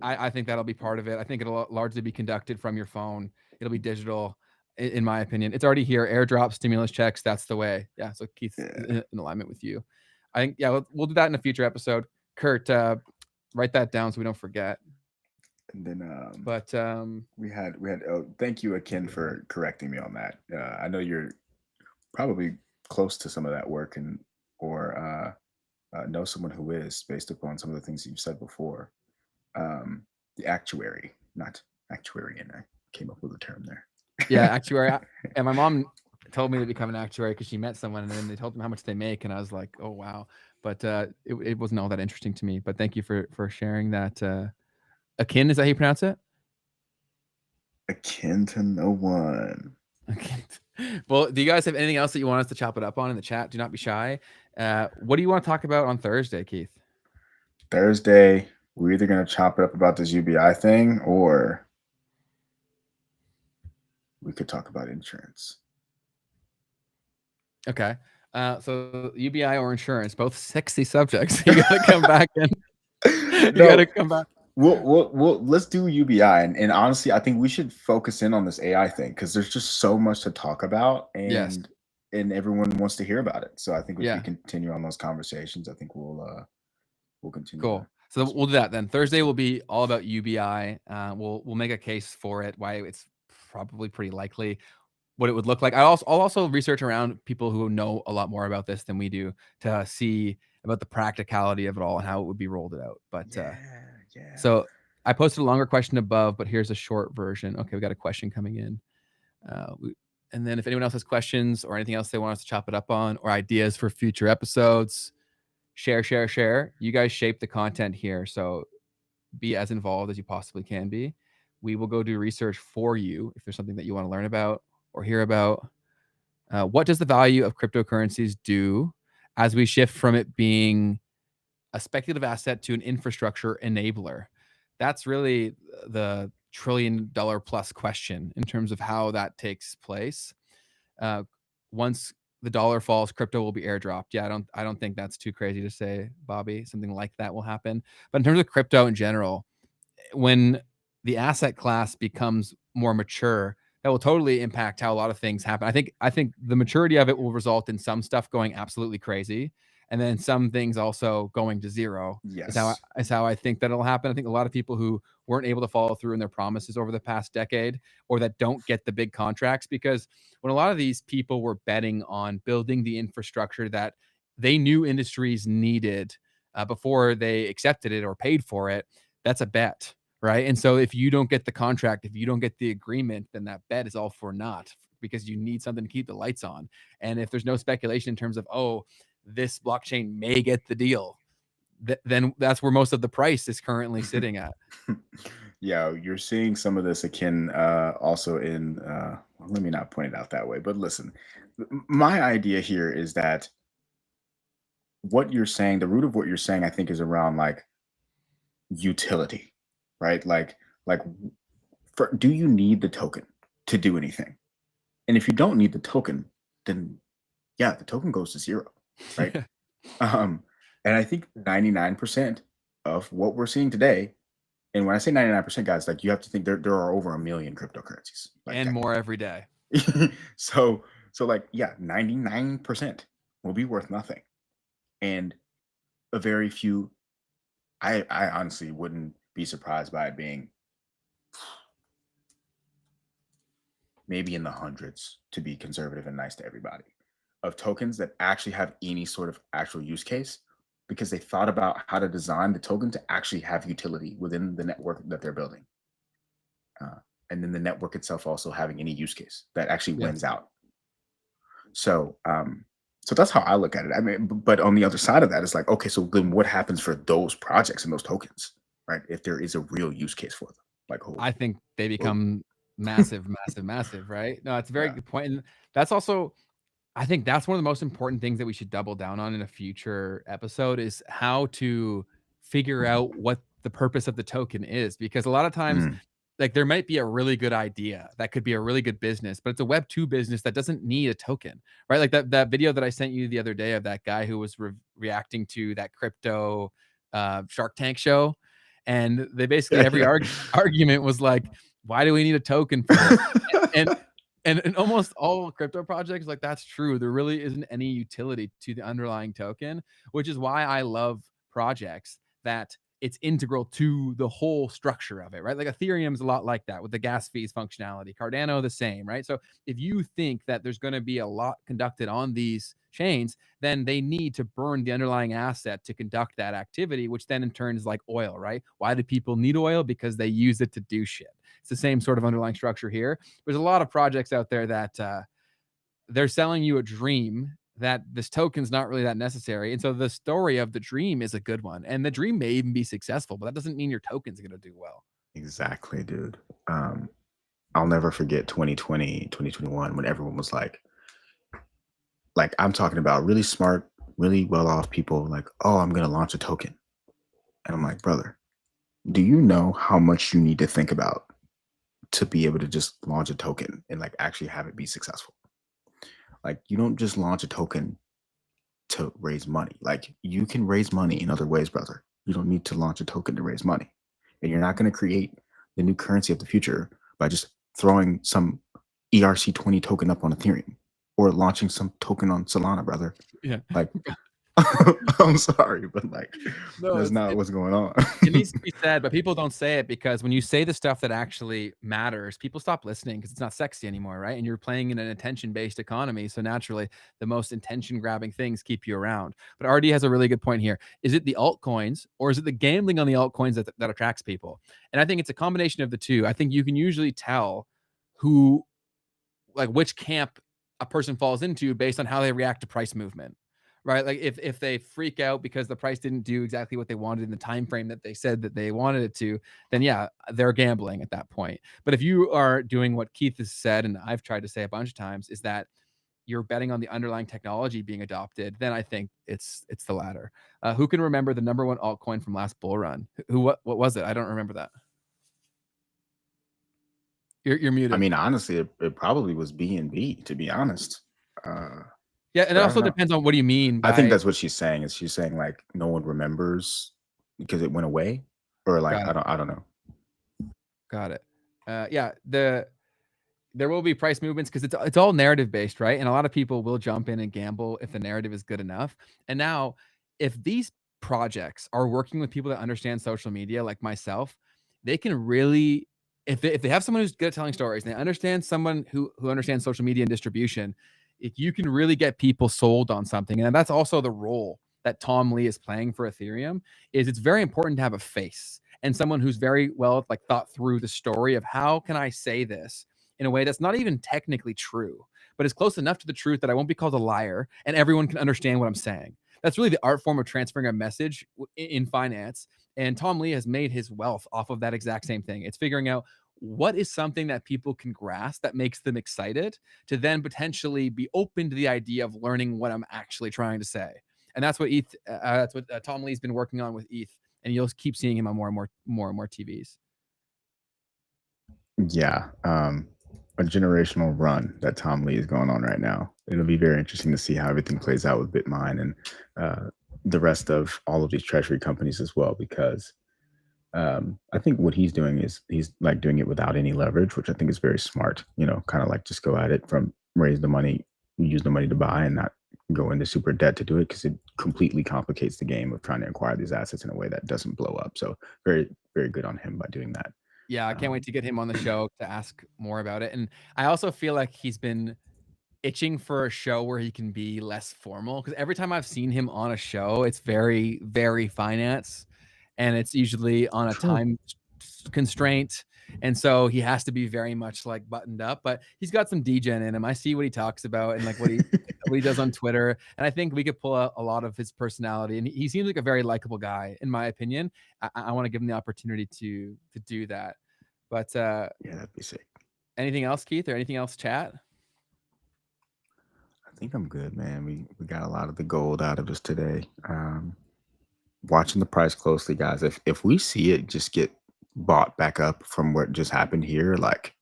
I think that'll be part of it. I think it'll largely be conducted from your phone. It'll be digital, in my opinion. It's already here. Airdrop, stimulus checks. That's the way. Yeah. So Keith's Yeah, in alignment with you. I think. Yeah, we'll do that in a future episode. Kurt, write that down so we don't forget. and then But we had. Oh, thank you, Akin, for correcting me on that. I know you're probably close to some of that work, and or know someone who is, based upon some of the things you've said before. The actuary, not actuarian. I came up with a term there. yeah, actuary. And my mom told me to become an actuary because she met someone, and then they told them how much they make, and I was like, oh wow. But it wasn't all that interesting to me. But thank you for sharing that. Akin, is that how you pronounce it? Akin to no one. Okay. Well, do you guys have anything else that you want us to chop it up on in the chat? Do not be shy. What do you want to talk about on Thursday, Keith? Thursday, we're either going to chop it up about this UBI thing, or we could talk about insurance. Okay. So UBI or insurance, both sexy subjects. You gotta come back and you gotta come back. We'll let's do UBI, and honestly, I think we should focus in on this AI thing because there's just so much to talk about, Yes. and everyone wants to hear about it. So I think if Yeah. we continue on those conversations, I think we'll continue. Cool. So we'll do that then. Thursday will be all about UBI. We'll make a case for it, why it's probably pretty likely, what it would look like. I'll also research around people who know a lot more about this than we do to see about the practicality of it all and how it would be rolled out. But Yeah. So I posted a longer question above, but here's a short version. Okay, we got a question coming in. And then if anyone else has questions or anything else they want us to chop it up on, or ideas for future episodes, share. You guys shape the content here, so be as involved as you possibly can be. We will go do research for you if there's something that you want to learn about or hear about. What does the value of cryptocurrencies do as we shift from it being a speculative asset to an infrastructure enabler? That's really the $1 trillion plus question in terms of how that takes place. Once the dollar falls, crypto will be airdropped. Yeah, I don't think that's too crazy to say, Bobby. Something like that will happen. But in terms of crypto in general, when the asset class becomes more mature, that will totally impact how a lot of things happen. I think the maturity of it will result in some stuff going absolutely crazy, and then some things also going to zero. Yes. Is how I think that it'll happen. I think a lot of people who weren't able to follow through in their promises over the past decade, or that don't get the big contracts, because when a lot of these people were betting on building the infrastructure that they knew industries needed before they accepted it or paid for it, that's a bet, right? And so if you don't get the contract, if you don't get the agreement, then that bet is all for naught, because you need something to keep the lights on. And if there's no speculation in terms of, oh, this blockchain may get the deal, then that's where most of the price is currently sitting at. Yeah, you're seeing some of this akin also in, let me not point it out that way, but listen, my idea here is that what you're saying, the root of what you're saying, I think, is around like utility, right? Like, do you need the token to do anything? And if you don't need the token, then yeah, the token goes to zero, right? And I think 99% of what we're seeing today, and when I say 99%, guys, like, you have to think there are over 1 million cryptocurrencies, like, and more every day. so like, yeah, 99% will be worth nothing, and a very few. I honestly wouldn't be surprised by it being maybe in the hundreds, to be conservative and nice to everybody, of tokens that actually have any sort of actual use case, because they thought about how to design the token to actually have utility within the network that they're building. And then the network itself also having any use case that actually wins out. So that's how I look at it. I mean, but on the other side of that, it's like, okay, so then what happens for those projects and those tokens, right? If there is a real use case for them, like, I think they become massive, right? No, it's a very good point. And that's also, I think that's one of the most important things that we should double down on in a future episode, is how to figure out what the purpose of the token is. Because a lot of times, like, there might be a really good idea that could be a really good business, but it's a Web 2 business that doesn't need a token, right? Like that video that I sent you the other day of that guy who was reacting to that crypto Shark Tank show. And they basically, every argument was like, why do we need a token for this? And almost all crypto projects, like, that's true. There really isn't any utility to the underlying token, which is why I love projects that it's integral to the whole structure of it, right? Like Ethereum is a lot like that with the gas fees functionality. Cardano, the same, right? So if you think that there's going to be a lot conducted on these chains, then they need to burn the underlying asset to conduct that activity, which then in turn is like oil, right? Why do people need oil? Because they use it to do shit. It's the same sort of underlying structure here. There's a lot of projects out there that they're selling you a dream that this token's not really that necessary. And so the story of the dream is a good one. And the dream may even be successful, but that doesn't mean your token's going to do well. Exactly, dude. I'll never forget 2020, 2021 when everyone was like I'm talking about really smart, really well off people like, oh, I'm gonna launch a token. And I'm like, brother, do you know how much you need to think about to be able to just launch a token and like actually have it be successful? Like you don't just launch a token to raise money. Like you can raise money in other ways, brother. You don't need to launch a token to raise money. And you're not going to create the new currency of the future by just throwing some ERC20 token up on Ethereum or launching some token on Solana, brother. Yeah. Like, I'm sorry, but like, No, that's it's not what's going on. it needs to be said, but people don't say it because when you say the stuff that actually matters, people stop listening because it's not sexy anymore, right? And you're playing in an attention-based economy, so naturally, the most attention-grabbing things keep you around. But RD has a really good point here. Is it the altcoins or is it the gambling on the altcoins that attracts people? And I think it's a combination of the two. I think you can usually tell who, like, which camp a person falls into based on how they react to price movement, right? Like if they freak out because the price didn't do exactly what they wanted in the time frame that they said that they wanted it to, then yeah, they're gambling at that point. But if you are doing what Keith has said, and I've tried to say a bunch of times, is that you're betting on the underlying technology being adopted, then I think it's the latter. Who can remember the number one altcoin from last bull run? What was it? I don't remember that. You're I muted. mean, honestly, it probably was B&B, to be honest. Yeah, and it But I also don't know. depends on what do you mean I think by that's what she's saying. Is she's saying like no one remembers because it went away, or like got it. I don't know. Got it. Yeah, there will be price movements because it's all narrative based, right? And a lot of people will jump in and gamble if the narrative is good enough. And now, if these projects are working with people that understand social media, like myself, they can really, if they have someone who's good at telling stories, and they understand someone who understands social media and distribution, if you can really get people sold on something. And that's also the role that Tom Lee is playing for Ethereum. Is it's very important to have a face and someone who's very well like thought through the story of how can I say this in a way that's not even technically true, but is close enough to the truth that I won't be called a liar and everyone can understand what I'm saying. That's really the art form of transferring a message in finance. And Tom Lee has made his wealth off of that exact same thing. It's figuring out what is something that people can grasp that makes them excited to then potentially be open to the idea of learning what I'm actually trying to say. And that's what Tom Lee's been working on with ETH, and you'll keep seeing him on more and more TVs. Yeah, a generational run that Tom Lee is going on right now. It'll be very interesting to see how everything plays out with BitMine and the rest of all of these treasury companies as well, because I think what he's doing is he's like doing it without any leverage, which I think is very smart. You know, kind of like just go at it from raise the money, use the money to buy, and not go into super debt to do it because it completely complicates the game of trying to acquire these assets in a way that doesn't blow up. So very, very good on him by doing that. Yeah, I can't wait Um, to get him on the show to ask more about it. And I also feel like he's been itching for a show where he can be less formal because every time I've seen him on a show, it's very, very finance, and it's usually on a True. time constraint. And so he has to be very much like buttoned up, but he's got some degen in him. I see what he talks about and like what he does on Twitter. And I think we could pull out a lot of his personality. And he seems like a very likable guy, in my opinion. I want to give him the opportunity to do that. But Yeah, that'd be sick. anything else, Keith, or anything else, chat? I think I'm good, man. We got a lot of the gold out of us today. Watching the price closely, guys. If we see it just get bought back up from what just happened here, like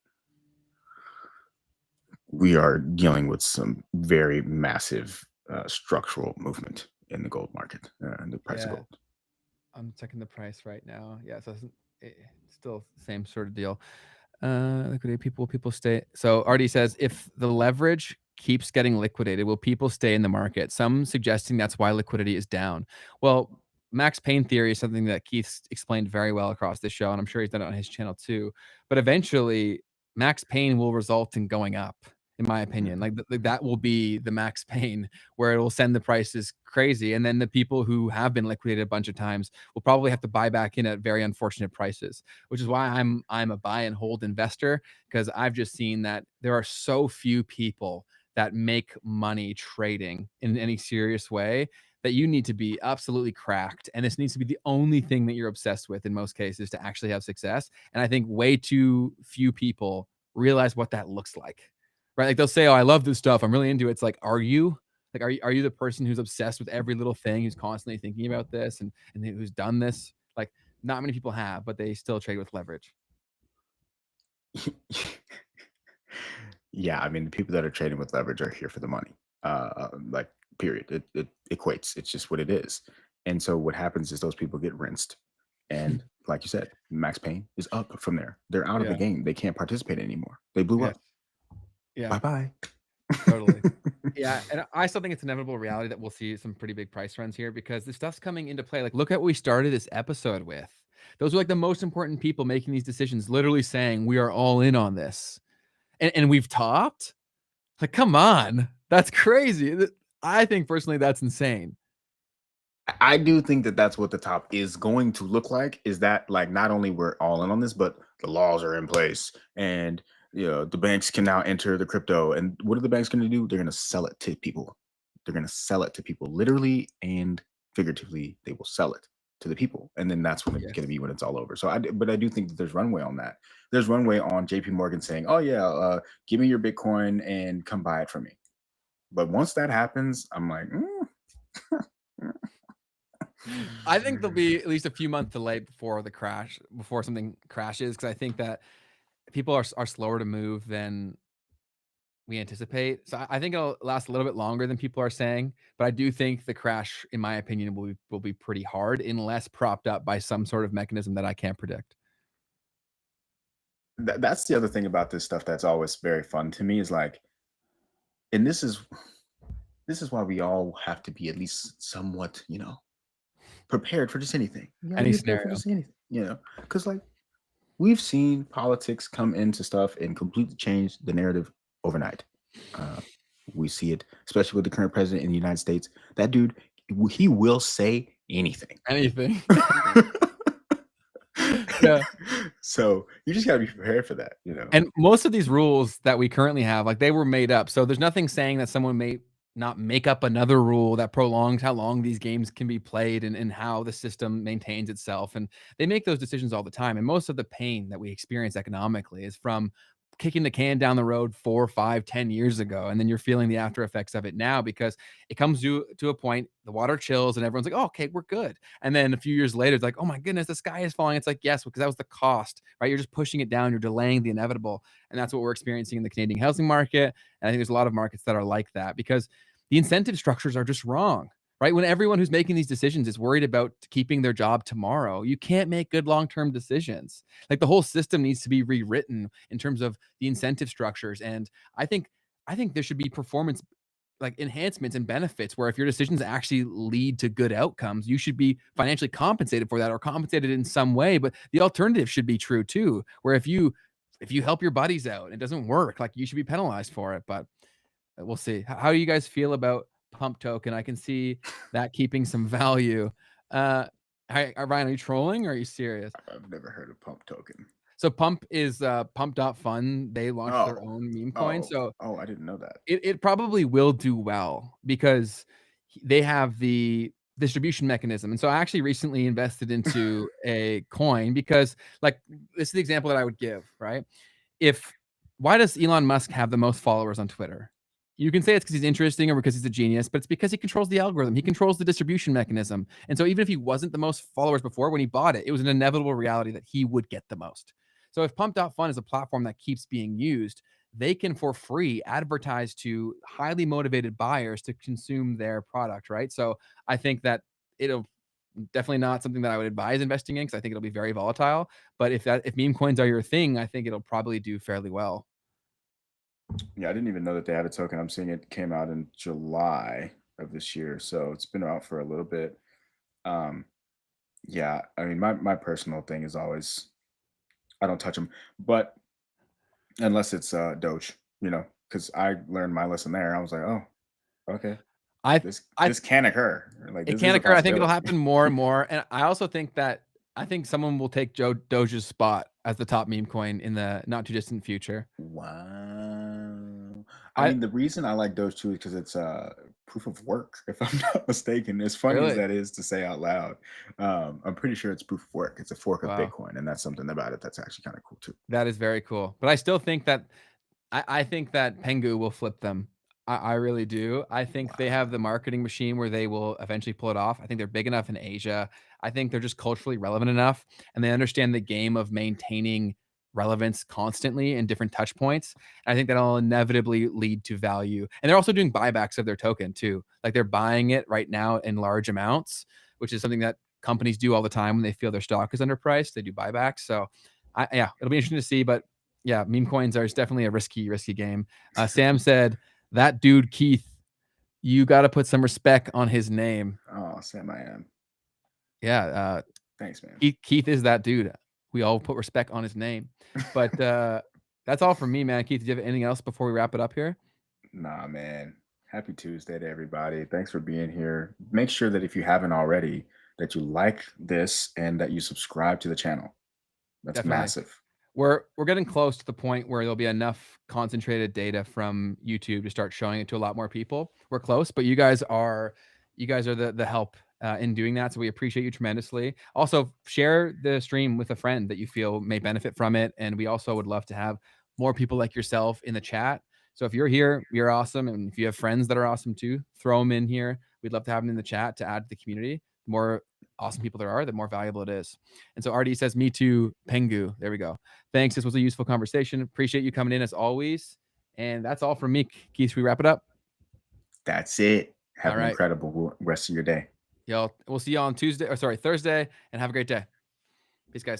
we are dealing with some very massive structural movement in the gold market and the price of Yeah, gold. I'm checking the price right now. Yeah, so it's still same sort of deal. Liquidate people stay. So RD says if the leverage keeps getting liquidated, will people stay in the market? Some suggesting that's why liquidity is down. Well, Max Payne theory is something that Keith's explained very well across this show, and I'm sure he's done it on his channel too. But eventually, Max Payne will result in going up, in my opinion. Mhm. Like that will be the Max Payne where it will send the prices crazy, and then the people who have been liquidated a bunch of times will probably have to buy back in at very unfortunate prices, which is why I'm a buy and hold investor, because I've just seen that there are so few people that make money trading in any serious way that you need to be absolutely cracked, and this needs to be the only thing that you're obsessed with in most cases to actually have success. And I think way too few people realize what that looks like, right? Like they'll say, "Oh, I love this stuff. I'm really into it." It's like, are you? Like, are you the person who's obsessed with every little thing, who's constantly thinking about this, and who's done this? Like, not many people have, but they still trade with leverage. Yeah, I mean, the people that are trading with leverage are here for the money. Like, period. It equates. It's just what it is. And so what happens is those people get rinsed. And like you said, Max Payne is up from there. They're out of the Yeah. game. They can't participate anymore. They blew Yes. up. Yeah. Bye bye. Totally. Yeah, and I still think it's inevitable reality that we'll see some pretty big price runs here because this stuff's coming into play. Like, look at what we started this episode with. Those are like the most important people making these decisions, literally saying we are all in on this, and we've topped. Like, come on, that's crazy. I think personally that's insane. I do think that that's what the top is going to look like. Is that like not only we're all in on this, but the laws are in place, and the banks can now enter the crypto. And what are the banks going to do? They're going to sell it to people. They're going to sell it to people, literally and figuratively. They will sell it to the people, and then that's when it's going to be when it's all over. So, but I do think that there's runway on that. There's runway on J.P. Morgan saying, "Oh yeah, give me your Bitcoin and come buy it from me." But once that happens, I'm like. I think there'll be at least a few months delay before something crashes, because I think that people are slower to move than we anticipate. So I think it'll last a little bit longer than people are saying, but I do think the crash, in my opinion, will be pretty hard unless propped up by some sort of mechanism that I can't predict. That's the other thing about this stuff that's always very fun to me is like, and this is why we all have to be at least somewhat, prepared for just anything. You gotta Any be prepared for scenario. just anything, because like we've seen politics come into stuff and completely change the narrative overnight. We see it, especially with the current president in the United States. That dude, he will say anything. Anything. Yeah. So you just got to be prepared for that, And most of these rules that we currently have, like, they were made up. So there's nothing saying that someone may not make up another rule that prolongs how long these games can be played and how the system maintains itself. And they make those decisions all the time. And most of the pain that we experience economically is from kicking the can down the road 4, 5, 10 years ago. And then you're feeling the after effects of it now because it comes to a point, the water chills and everyone's like, oh, okay, we're good. And then a few years later, it's like, oh my goodness, the sky is falling. It's like, yes, because that was the cost, right? You're just pushing it down. You're delaying the inevitable. And that's what we're experiencing in the Canadian housing market. And I think there's a lot of markets that are like that because the incentive structures are just wrong, right? When everyone who's making these decisions is worried about keeping their job tomorrow, you can't make good long-term decisions. Like, the whole system needs to be rewritten in terms of the incentive structures. And I think there should be performance like enhancements and benefits where if your decisions actually lead to good outcomes, you should be financially compensated for that or compensated in some way. But the alternative should be true too, where if you help your buddies out and it doesn't work, like, you should be penalized for it. But we'll see. How do you guys feel about Pump Token? I can see that keeping some value. Ryan, are you trolling or are you serious? I've never heard of Pump Token. So Pump is Pump.fun. They launched their own meme coin. So I didn't know that. it probably will do well because they have the distribution mechanism. And so I actually recently invested into a coin because, like, this is the example that I would give, right? Why does Elon Musk have the most followers on Twitter? You can say it's because he's interesting or because he's a genius, but it's because he controls the algorithm. He controls the distribution mechanism. And so even if he wasn't the most followers before, when he bought it, it was an inevitable reality that he would get the most. So if Pump.fun is a platform that keeps being used, they can, for free, advertise to highly motivated buyers to consume their product, right? So I think that it'll definitely not something that I would advise investing in because I think it'll be very volatile. But if meme coins are your thing, I think it'll probably do fairly well. Yeah, I didn't even know that they had a token. I'm seeing it came out in July of this year, so it's been out for a little bit. Yeah, I mean, my personal thing is always I don't touch them, but unless it's Doge, because I learned my lesson there. I was like, oh, okay, this can occur. Like, It this can is a occur. I think it'll possibility. happen more and more. And I also think that someone will take Doge's spot as the top meme coin in the not too distant future. Wow. I mean, the reason I like Doge too is because it's proof of work, if I'm not mistaken. As funny as Really? that is to say out loud, I'm pretty sure it's proof of work. It's a fork of Wow. Bitcoin, and that's something about it that's actually kind of cool too. That is very cool. But I still think that I think that Pengu will flip them. I really do. I think they have Wow. the marketing machine where they will eventually pull it off. I think they're big enough in Asia. I think they're just culturally relevant enough, and they understand the game of maintaining relevance constantly in different touch points. I think that'll inevitably lead to value. And they're also doing buybacks of their token too. Like they're buying it right now in large amounts, which is something that companies do all the time when they feel their stock is underpriced. They do buybacks. So yeah, it'll be interesting to see. But yeah, meme coins are definitely a risky game. Sam said, that dude, Keith, you got to put some respect on his name. Oh, Sam, I am. Yeah. Thanks, man. Keith is that dude. We all put respect on his name. But that's all from me, man. Keith, do you have anything else before we wrap it up here? Nah, man. Happy Tuesday to everybody. Thanks for being here. Make sure that if you haven't already, that you like this and that you subscribe to the channel. That's Definitely. massive. We're getting close to the point where there'll be enough concentrated data from YouTube to start showing it to a lot more people. We're close, but you guys are the help in doing that. So we appreciate you tremendously. Also, share the stream with a friend that you feel may benefit from it. And we also would love to have more people like yourself in the chat. So if you're here, you're awesome. And if you have friends that are awesome too, throw them in here. We'd love to have them in the chat to add to the community. The more awesome people there are, the more valuable it is. And so RD says, me too, Pengu. There we go. Thanks. This was a useful conversation. Appreciate you coming in as always. And that's all from me. Keith, we wrap it up? That's it. Have All an right. incredible rest of your day. Y'all, we'll see you on Thursday, and have a great day. Peace, guys.